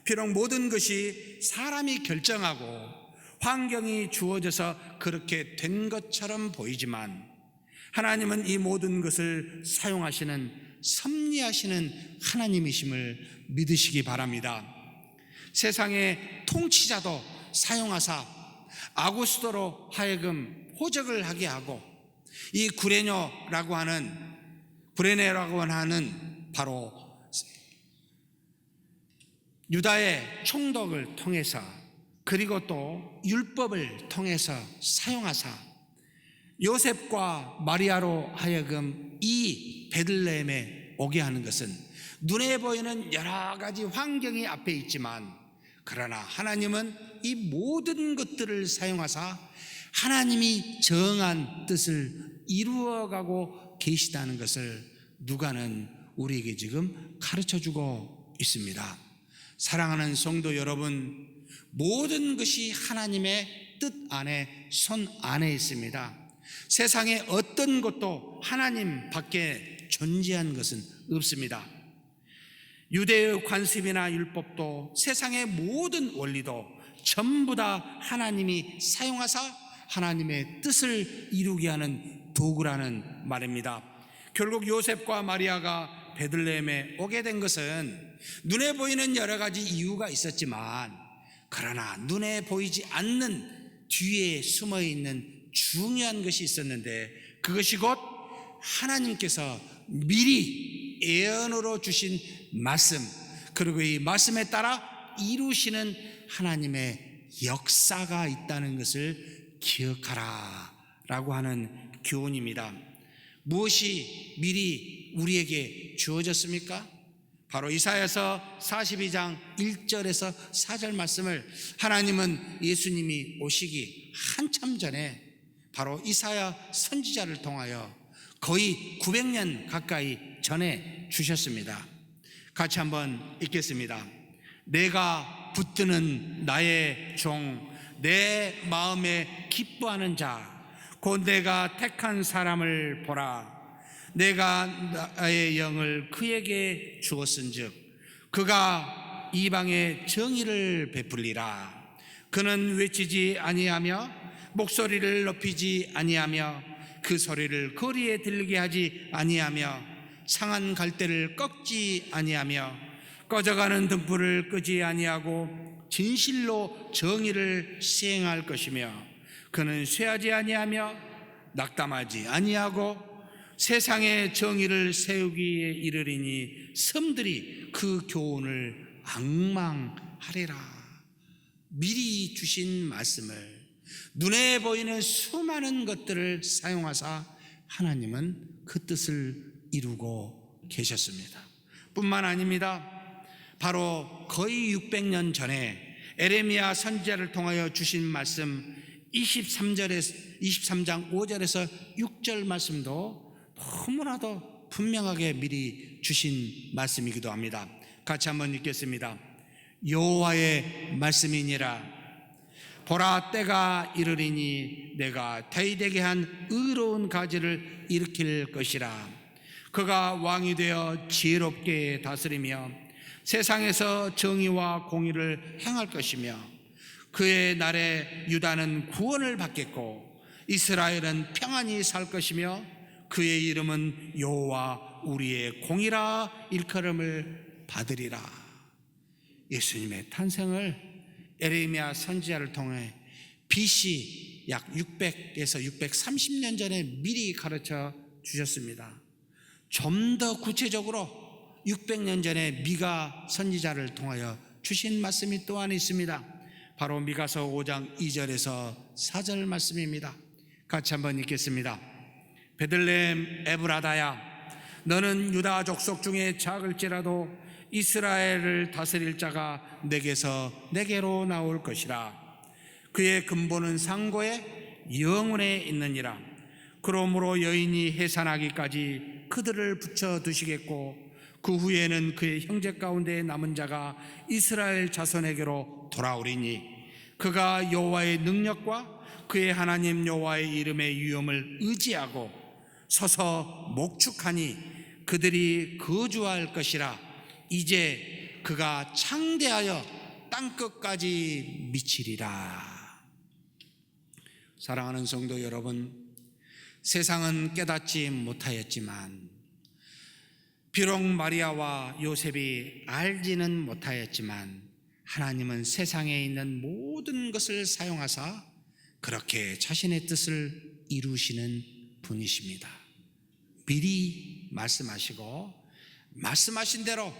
비록 모든 것이 사람이 결정하고 환경이 주어져서 그렇게 된 것처럼 보이지만, 하나님은 이 모든 것을 사용하시는 섭리하시는 하나님이심을 믿으시기 바랍니다. 세상의 통치자도 사용하사 아구스도로 하여금 호적을 하게 하고, 이 구레네라고 하는 바로 유다의 총독을 통해서, 그리고 또 율법을 통해서 사용하사 요셉과 마리아로 하여금 이 베들레헴에 오게 하는 것은 눈에 보이는 여러 가지 환경이 앞에 있지만, 그러나 하나님은 이 모든 것들을 사용하사 하나님이 정한 뜻을 이루어가고 계시다는 것을 누가는 우리에게 지금 가르쳐주고 있습니다. 사랑하는 성도 여러분, 모든 것이 하나님의 뜻 안에, 손 안에 있습니다. 세상에 어떤 것도 하나님 밖에 존재한 것은 없습니다. 유대의 관습이나 율법도 세상의 모든 원리도 전부 다 하나님이 사용하사 하나님의 뜻을 이루게 하는 도구라는 말입니다. 결국 요셉과 마리아가 베들레헴에 오게 된 것은 눈에 보이는 여러 가지 이유가 있었지만, 그러나 눈에 보이지 않는 뒤에 숨어 있는 중요한 것이 있었는데, 그것이 곧 하나님께서 미리 예언으로 주신 말씀, 그리고 이 말씀에 따라 이루시는 하나님의 역사가 있다는 것을 기억하라 라고 하는 교훈입니다. 무엇이 미리 우리에게 주어졌습니까? 바로 이사야서 42장 1절에서 4절 말씀을 하나님은 예수님이 오시기 한참 전에 바로 이사야 선지자를 통하여 거의 900년 가까이 전해 주셨습니다. 같이 한번 읽겠습니다. 내가 붙드는 나의 종, 내 마음에 기뻐하는 자, 곧 내가 택한 사람을 보라. 내가 나의 영을 그에게 주었은즉 그가 이방에 정의를 베풀리라. 그는 외치지 아니하며 목소리를 높이지 아니하며 그 소리를 거리에 들리게 하지 아니하며 상한 갈대를 꺾지 아니하며 꺼져가는 등불을 끄지 아니하고 진실로 정의를 시행할 것이며 그는 쇠하지 아니하며 낙담하지 아니하고 세상의 정의를 세우기에 이르리니 섬들이 그 교훈을 앙망하리라. 미리 주신 말씀을 눈에 보이는 수많은 것들을 사용하사 하나님은 그 뜻을 이루고 계셨습니다. 뿐만 아닙니다. 바로 거의 600년 전에 에레미야 선지자를 통하여 주신 말씀 23장 5절에서 6절 말씀도 너무나도 분명하게 미리 주신 말씀이기도 합니다. 같이 한번 읽겠습니다. 여호와의 말씀이니라. 보라, 때가 이르리니 내가 다윗에게 한 의로운 가지를 일으킬 것이라. 그가 왕이 되어 지혜롭게 다스리며 세상에서 정의와 공의를 행할 것이며 그의 날에 유다는 구원을 받겠고 이스라엘은 평안히 살 것이며 그의 이름은 여호와 우리의 공이라 일컬음을 받으리라. 예수님의 탄생을 에레미야 선지자를 통해 BC 약 600에서 630년 전에 미리 가르쳐 주셨습니다. 좀 더 구체적으로 600년 전에 미가 선지자를 통하여 주신 말씀이 또한 있습니다. 바로 미가서 5장 2절에서 4절 말씀입니다. 같이 한번 읽겠습니다. 베들레헴 에브라다야, 너는 유다 족속 중에 작을지라도 이스라엘을 다스릴 자가 내게로 나올 것이라. 그의 근본은 상고에 영원에 있느니라. 그러므로 여인이 해산하기까지 그들을 붙여두시겠고 그 후에는 그의 형제 가운데 남은 자가 이스라엘 자손에게로 돌아오리니 그가 여호와의 능력과 그의 하나님 여호와의 이름의 위엄을 의지하고 서서 목축하니 그들이 거주할 것이라. 이제 그가 창대하여 땅끝까지 미치리라. 사랑하는 성도 여러분, 세상은 깨닫지 못하였지만, 비록 마리아와 요셉이 알지는 못하였지만 하나님은 세상에 있는 모든 것을 사용하사 그렇게 자신의 뜻을 이루시는 분이십니다. 미리 말씀하시고 말씀하신 대로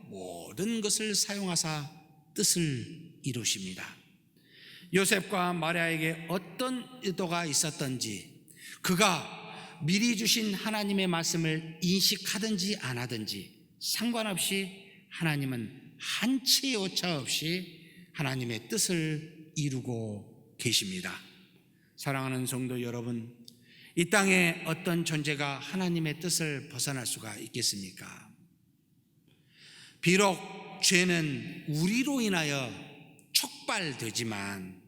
모든 것을 사용하사 뜻을 이루십니다. 요셉과 마리아에게 어떤 의도가 있었던지, 그가 미리 주신 하나님의 말씀을 인식하든지 안 하든지 상관없이 하나님은 한치의 오차 없이 하나님의 뜻을 이루고 계십니다. 사랑하는 성도 여러분, 이 땅에 어떤 존재가 하나님의 뜻을 벗어날 수가 있겠습니까? 비록 죄는 우리로 인하여 촉발되지만,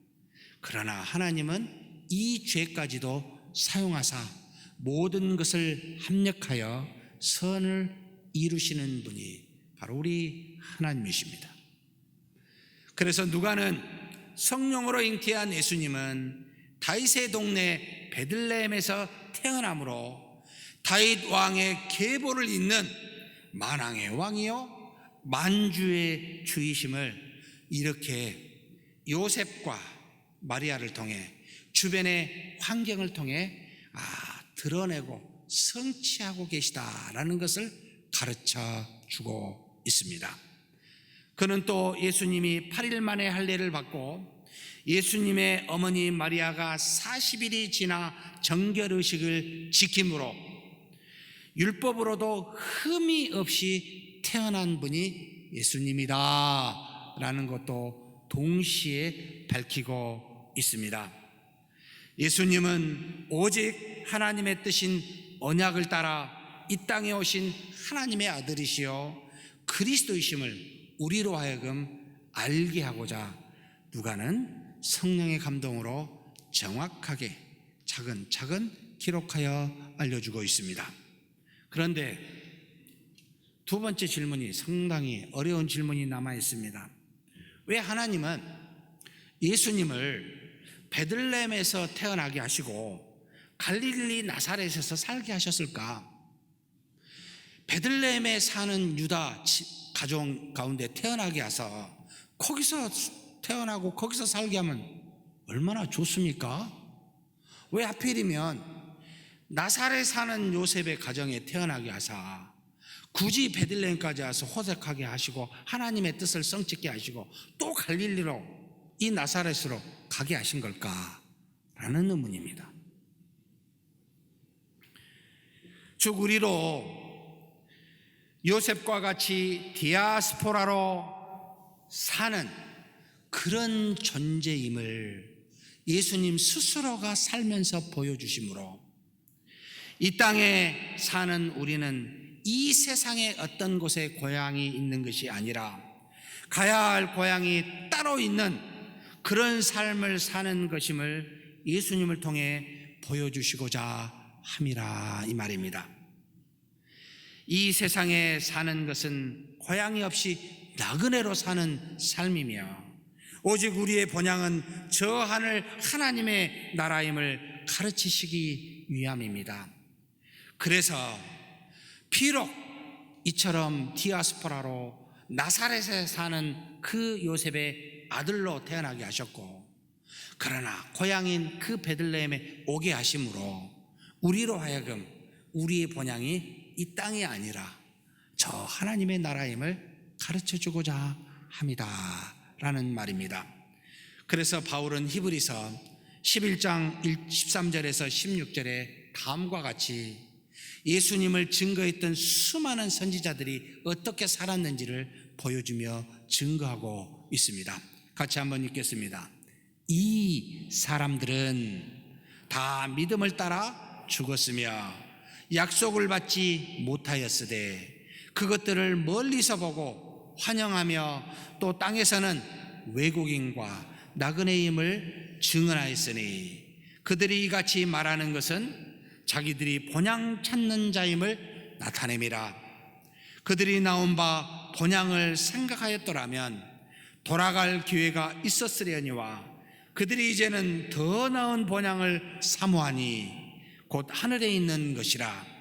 그러나 하나님은 이 죄까지도 사용하사 모든 것을 합력하여 선을 이루시는 분이 바로 우리 하나님이십니다. 그래서 누가는 성령으로 잉태한 예수님은 다윗의 동네 베들레헴에서 태어남으로 다윗 왕의 계보를 잇는 만왕의 왕이요 만주의 주이심을 이렇게 요셉과 마리아를 통해 주변의 환경을 통해 드러내고 성취하고 계시다라는 것을 가르쳐 주고 있습니다. 그는 또 예수님이 8일 만에 할례를 받고 예수님의 어머니 마리아가 40일이 지나 정결의식을 지킴으로 율법으로도 흠이 없이 태어난 분이 예수님이다 라는 것도 동시에 밝히고 있습니다. 예수님은 오직 하나님의 뜻인 언약을 따라 이 땅에 오신 하나님의 아들이시요 그리스도이심을 우리로 하여금 알게 하고자 누가는 성령의 감동으로 정확하게 차근차근 기록하여 알려주고 있습니다. 그런데 두 번째 질문이 상당히 어려운 질문이 남아 있습니다. 왜 하나님은 예수님을 베들레헴에서 태어나게 하시고 갈릴리 나사렛에서 살게 하셨을까? 베들레헴에 사는 유다 가족 가운데 태어나게 해서 거기서 태어나고 거기서 살게 하면 얼마나 좋습니까? 왜 하필이면 나사렛 사는 요셉의 가정에 태어나게 하사 굳이 베들레헴까지 와서 호적하게 하시고 하나님의 뜻을 성취게 하시고 또 갈릴리로 이 나사렛으로 가게 하신 걸까라는 의문입니다. 즉 우리로 요셉과 같이 디아스포라로 사는 그런 존재임을 예수님 스스로가 살면서 보여주심으로 이 땅에 사는 우리는 이 세상의 어떤 곳에 고향이 있는 것이 아니라 가야 할 고향이 따로 있는 그런 삶을 사는 것임을 예수님을 통해 보여주시고자 함이라 이 말입니다. 이 세상에 사는 것은 고향이 없이 나그네로 사는 삶이며 오직 우리의 본향은 저 하늘 하나님의 나라임을 가르치시기 위함입니다. 그래서 비록 이처럼 디아스포라로 나사렛에 사는 그 요셉의 아들로 태어나게 하셨고 그러나 고향인 그 베들레헴에 오게 하심으로 우리로 하여금 우리의 본향이 이 땅이 아니라 저 하나님의 나라임을 가르쳐주고자 합니다 라는 말입니다. 그래서 바울은 히브리서 11장 13절에서 16절에 다음과 같이 예수님을 증거했던 수많은 선지자들이 어떻게 살았는지를 보여주며 증거하고 있습니다. 같이 한번 읽겠습니다. 이 사람들은 다 믿음을 따라 죽었으며 약속을 받지 못하였으되 그것들을 멀리서 보고 환영하며 또 땅에서는 외국인과 나그네임을 증언하였으니 그들이 이같이 말하는 것은 자기들이 본향 찾는 자임을 나타냄이라. 그들이 나온 바 본향을 생각하였더라면 돌아갈 기회가 있었으려니와 그들이 이제는 더 나은 본향을 사모하니 곧 하늘에 있는 것이라.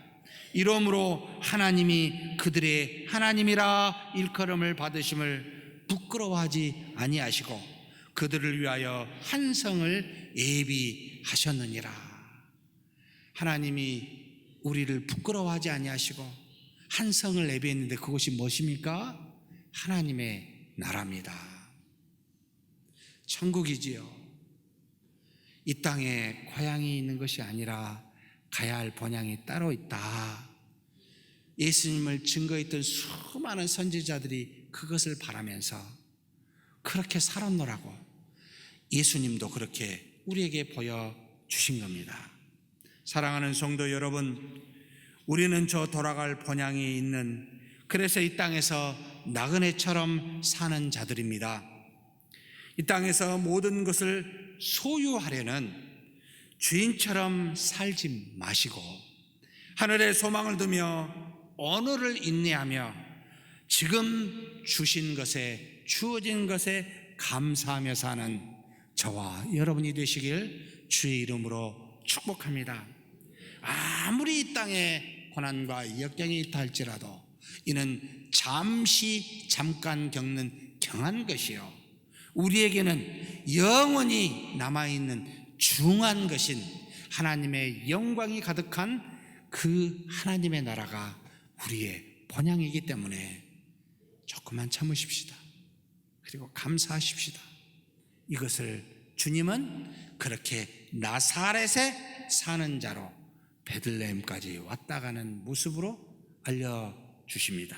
이러므로 하나님이 그들의 하나님이라 일컬음을 받으심을 부끄러워하지 아니하시고 그들을 위하여 한 성을 예비하셨느니라. 하나님이 우리를 부끄러워하지 아니하시고 한 성을 예비했는데 그것이 무엇입니까? 하나님의 나라입니다. 천국이지요. 이 땅에 고향이 있는 것이 아니라 가야 할 본향이 따로 있다. 예수님을 증거했던 수많은 선지자들이 그것을 바라면서 그렇게 살았노라고 예수님도 그렇게 우리에게 보여주신 겁니다. 사랑하는 성도 여러분, 우리는 저 돌아갈 본향이 있는 그래서 이 땅에서 나그네처럼 사는 자들입니다. 이 땅에서 모든 것을 소유하려는 주인처럼 살지 마시고 하늘에 소망을 두며 언어를 인내하며 지금 주신 것에 주어진 것에 감사하며 사는 저와 여러분이 되시길 주의 이름으로 축복합니다. 아무리 이 땅에 고난과 역경이 있다 할지라도 이는 잠깐 겪는 경한 것이요 우리에게는 영원히 남아있는 중한 것인 하나님의 영광이 가득한 그 하나님의 나라가 우리의 본향이기 때문에 조금만 참으십시다. 그리고 감사하십시다. 이것을 주님은 그렇게 나사렛에 사는 자로 베들레헴까지 왔다 가는 모습으로 알려주십니다.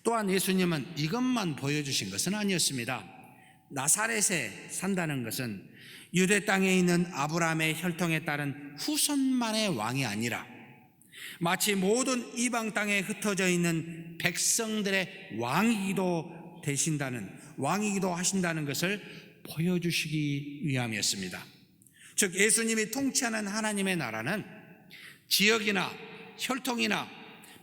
또한 예수님은 이것만 보여주신 것은 아니었습니다. 나사렛에 산다는 것은 유대 땅에 있는 아브라함의 혈통에 따른 후손만의 왕이 아니라 마치 모든 이방 땅에 흩어져 있는 백성들의 왕이기도 하신다는 것을 보여주시기 위함이었습니다. 즉 예수님이 통치하는 하나님의 나라는 지역이나 혈통이나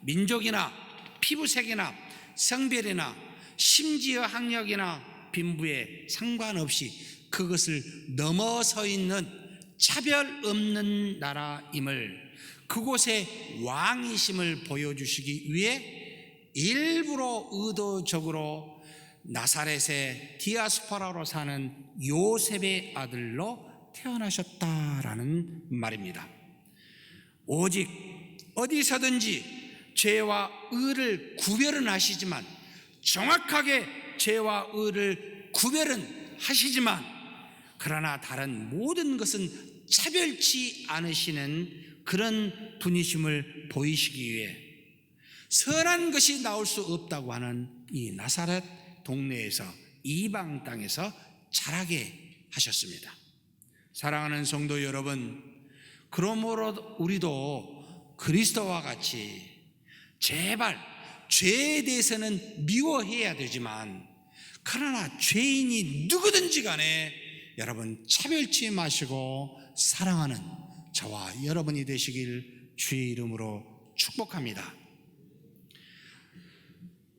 민족이나 피부색이나 성별이나 심지어 학력이나 빈부에 상관없이 그것을 넘어서 있는 차별 없는 나라임을, 그곳에 왕이심을 보여주시기 위해 일부러 의도적으로 나사렛의 디아스포라로 사는 요셉의 아들로 태어나셨다라는 말입니다. 오직 어디서든지 죄와 의를 구별은 하시지만, 정확하게 죄와 의를 구별은 하시지만, 그러나 다른 모든 것은 차별치 않으시는 그런 분이심을 보이시기 위해 선한 것이 나올 수 없다고 하는 이 나사렛 동네에서, 이방 땅에서 자라게 하셨습니다. 사랑하는 성도 여러분, 그러므로 우리도 그리스도와 같이 제발 죄에 대해서는 미워해야 되지만, 그러나 죄인이 누구든지 간에 여러분 차별치 마시고 사랑하는 저와 여러분이 되시길 주의 이름으로 축복합니다.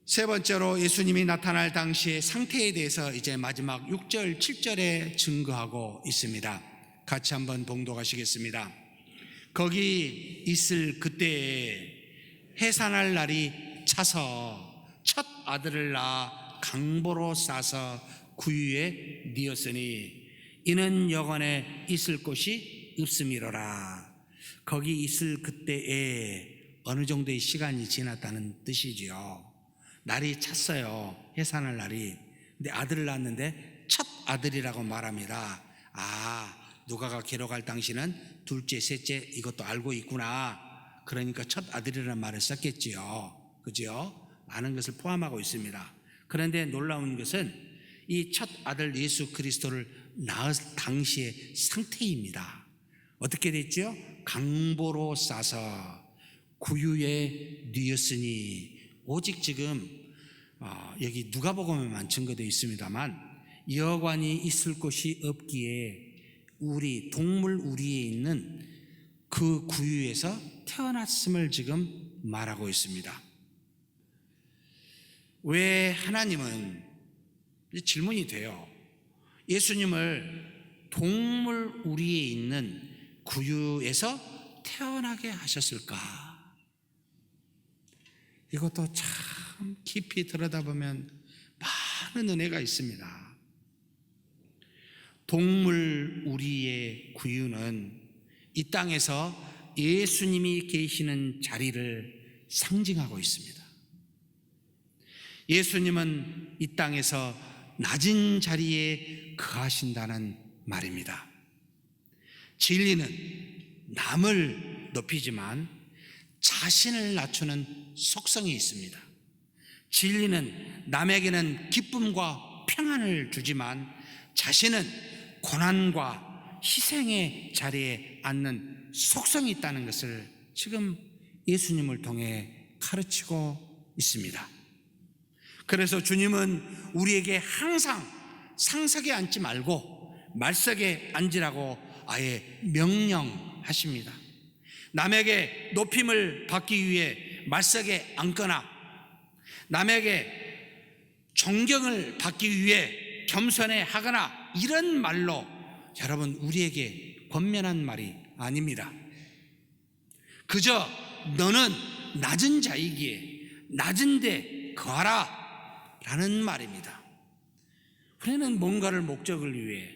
세 번째로, 예수님이 나타날 당시의 상태에 대해서 이제 마지막 6절, 7절에 증거하고 있습니다. 같이 한번 봉독하시겠습니다. 거기 있을 그때에 해산할 날이 차서 첫 아들을 낳아 강보로 싸서 구유에 뉘었으니 이는 여관에 있을 곳이 없음이로라. 거기 있을 그때에 어느 정도의 시간이 지났다는 뜻이지요. 날이 찼어요. 해산할 날이. 근데 아들을 낳았는데 첫 아들이라고 말합니다. 누가가 기록할 당시는 둘째, 셋째 이것도 알고 있구나. 그러니까 첫 아들이라는 말을 썼겠지요. 그죠? 많은 것을 포함하고 있습니다. 그런데 놀라운 것은 이 첫 아들 예수 그리스도를 낳을 당시의 상태입니다. 어떻게 됐죠? 강보로 싸서 구유에 뉘었으니, 오직 지금 여기 누가복음에만 증거되어 있습니다만, 여관이 있을 곳이 없기에 동물 우리에 있는 그 구유에서 태어났음을 지금 말하고 있습니다. 왜 하나님은, 질문이 돼요, 예수님을 동물 우리에 있는 구유에서 태어나게 하셨을까? 이것도 참 깊이 들여다보면 많은 은혜가 있습니다. 동물 우리의 구유는 이 땅에서 예수님이 계시는 자리를 상징하고 있습니다. 예수님은 이 땅에서 낮은 자리에 거하신다는 말입니다. 진리는 남을 높이지만 자신을 낮추는 속성이 있습니다. 진리는 남에게는 기쁨과 평안을 주지만 자신은 고난과 희생의 자리에 앉는 속성이 있다는 것을 지금 예수님을 통해 가르치고 있습니다. 그래서 주님은 우리에게 항상 상석에 앉지 말고 말석에 앉으라고 아예 명령하십니다. 남에게 높임을 받기 위해 말석에 앉거나 남에게 존경을 받기 위해 겸손해 하거나 이런 말로 여러분 우리에게 권면한 말이 아닙니다. 그저 너는 낮은 자이기에 낮은 데 거하라 라는 말입니다. 우리는 뭔가를 목적을 위해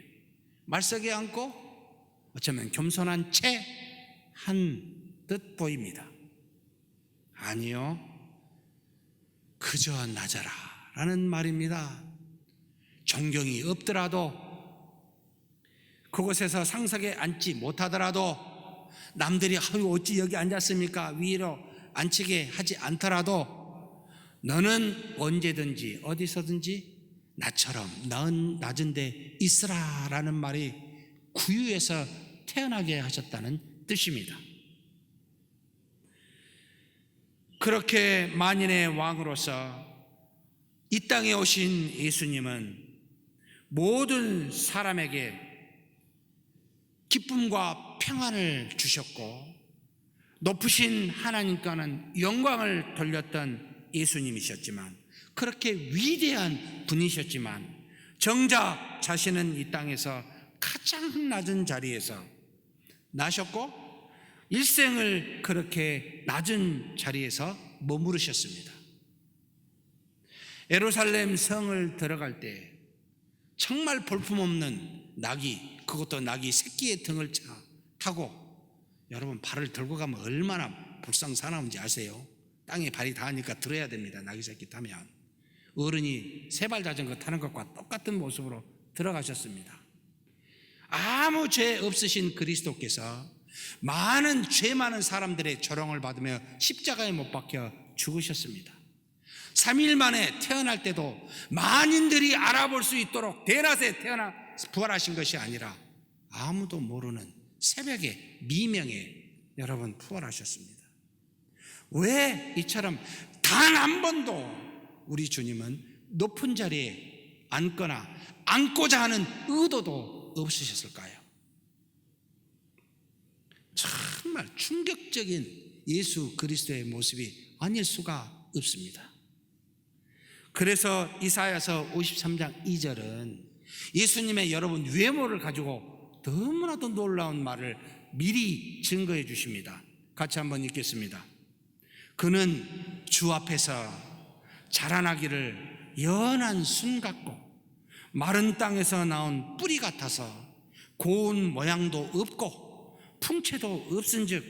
말석에 앉고 어쩌면 겸손한 채 한 듯 보입니다. 아니요, 그저 낮아라 라는 말입니다. 존경이 없더라도, 그곳에서 상석에 앉지 못하더라도, 남들이 어찌 여기 앉았습니까 위로 앉히게 하지 않더라도 너는 언제든지 어디서든지 나처럼 낮은 데 있으라 라는 말이 구유에서 태어나게 하셨다는 뜻입니다. 그렇게 만인의 왕으로서 이 땅에 오신 예수님은 모든 사람에게 기쁨과 평안을 주셨고 높으신 하나님과는 영광을 돌렸던 예수님이셨지만, 그렇게 위대한 분이셨지만 정작 자신은 이 땅에서 가장 낮은 자리에서 나셨고 일생을 그렇게 낮은 자리에서 머무르셨습니다. 예루살렘 성을 들어갈 때 정말 볼품없는 낙이, 그것도 낙이 새끼의 등을 타고, 여러분 발을 들고 가면 얼마나 불상사나운지 아세요? 땅에 발이 닿으니까 들어야 됩니다. 낙이 새끼 타면. 어른이 세발 자전거 타는 것과 똑같은 모습으로 들어가셨습니다. 아무 죄 없으신 그리스도께서 많은 죄 많은 사람들의 조롱을 받으며 십자가에 못 박혀 죽으셨습니다. 3일 만에 태어날 때도 만인들이 알아볼 수 있도록 대낮에 태어나 부활하신 것이 아니라 아무도 모르는 새벽에 미명에 여러분 부활하셨습니다. 왜 이처럼 단 한 번도 우리 주님은 높은 자리에 앉거나 앉고자 하는 의도도 없으셨을까요? 정말 충격적인 예수 그리스도의 모습이 아닐 수가 없습니다. 그래서 이사야서 53장 2절은 예수님의 여러분 외모를 가지고 너무나도 놀라운 말을 미리 증거해 주십니다. 같이 한번 읽겠습니다. 그는 주 앞에서 자라나기를 연한 순 같고 마른 땅에서 나온 뿌리 같아서 고운 모양도 없고 풍채도 없은즉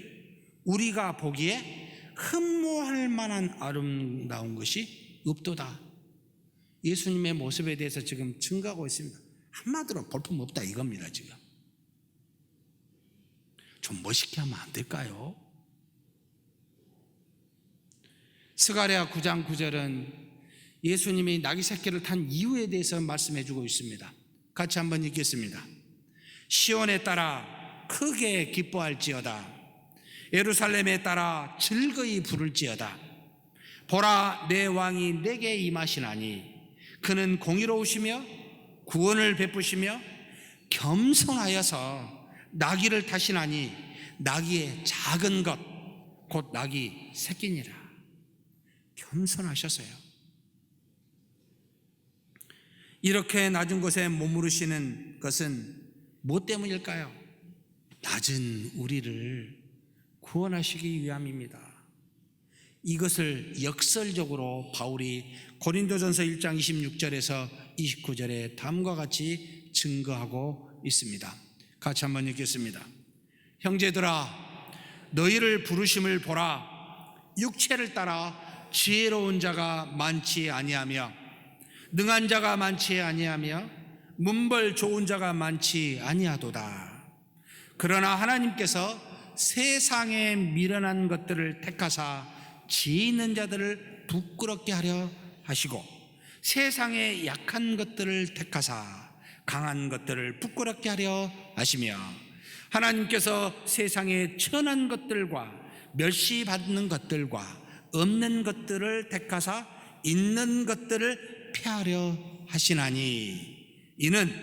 우리가 보기에 흠모할 만한 아름다운 것이 없도다. 예수님의 모습에 대해서 지금 증거하고 있습니다. 한마디로 볼품 없다 이겁니다. 지금 좀 멋있게 하면 안 될까요? 스가랴 9장 9절은 예수님이 나귀 새끼를 탄 이유에 대해서 말씀해 주고 있습니다. 같이 한번 읽겠습니다. 시온에 따라 크게 기뻐할지어다. 예루살렘에 따라 즐거이 부를지어다. 보라, 내 왕이 내게 임하시나니 그는 공의로우시며 구원을 베푸시며 겸손하여서 나귀를 타시나니 나귀의 작은 것 곧 나귀 새끼니라. 겸손하셨어요. 이렇게 낮은 곳에 머무르시는 것은 무엇 때문일까요? 낮은 우리를 구원하시기 위함입니다. 이것을 역설적으로 바울이 고린도전서 1장 26절에서 29절에 다음과 같이 증거하고 있습니다. 같이 한번 읽겠습니다. 형제들아, 너희를 부르심을 보라. 육체를 따라 지혜로운 자가 많지 아니하며 능한 자가 많지 아니하며 문벌 좋은 자가 많지 아니하도다. 그러나 하나님께서 세상에 미련한 것들을 택하사 지혜 있는 자들을 부끄럽게 하려 하시고 세상에 약한 것들을 택하사 강한 것들을 부끄럽게 하려 하시며 하나님께서 세상에 천한 것들과 멸시받는 것들과 없는 것들을 택하사 있는 것들을 폐하려 하시나니 이는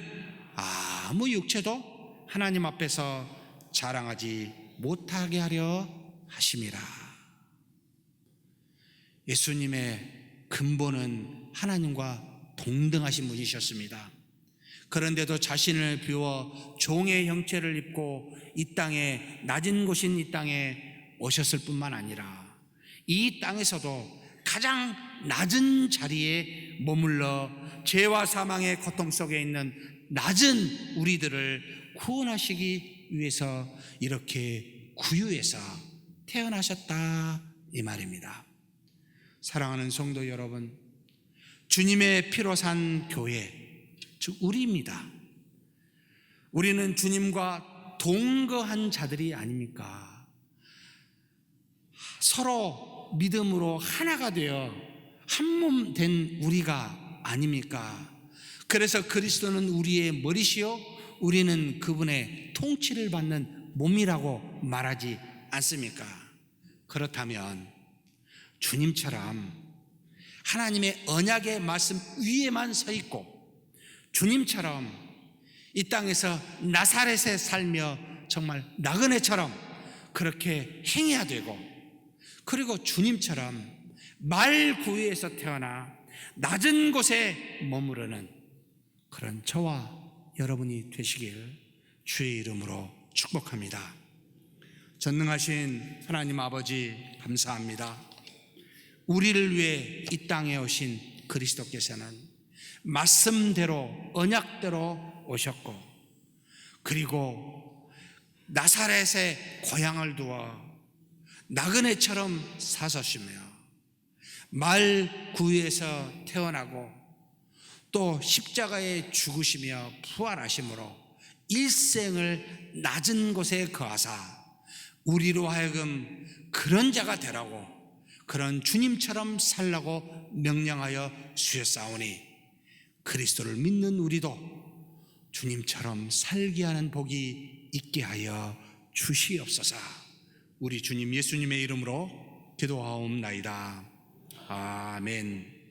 아무 육체도 하나님 앞에서 자랑하지 못하게 하려 하심이라. 예수님의 근본은 하나님과 동등하신 분이셨습니다. 그런데도 자신을 비워 종의 형체를 입고 이 땅에 낮은 곳인 이 땅에 오셨을 뿐만 아니라 이 땅에서도 가장 낮은 자리에 머물러 죄와 사망의 고통 속에 있는 낮은 우리들을 구원하시기 위해서 이렇게 구유에서 태어나셨다 이 말입니다. 사랑하는 성도 여러분, 주님의 피로 산 교회, 즉 우리입니다. 우리는 주님과 동거한 자들이 아닙니까? 서로 믿음으로 하나가 되어 한 몸 된 우리가 아닙니까? 그래서 그리스도는 우리의 머리시요 우리는 그분의 통치를 받는 몸이라고 말하지 않습니까? 그렇다면 주님처럼 하나님의 언약의 말씀 위에만 서 있고 주님처럼 이 땅에서 나사렛에 살며 정말 나그네처럼 그렇게 행해야 되고, 그리고 주님처럼 말구유에서 태어나 낮은 곳에 머무르는 그런 저와 여러분이 되시길 주의 이름으로 축복합니다. 전능하신 하나님 아버지 감사합니다. 우리를 위해 이 땅에 오신 그리스도께서는 말씀대로 언약대로 오셨고, 그리고 나사렛의 고향을 두어 나그네처럼 사셨으며 말구유에서 태어나고 또 십자가에 죽으시며 부활하심으로 일생을 낮은 곳에 거하사 우리로 하여금 그런 자가 되라고, 그런 주님처럼 살라고 명령하여 주셨사오니 그리스도를 믿는 우리도 주님처럼 살게 하는 복이 있게 하여 주시옵소서. 우리 주님 예수님의 이름으로 기도하옵나이다. 아멘.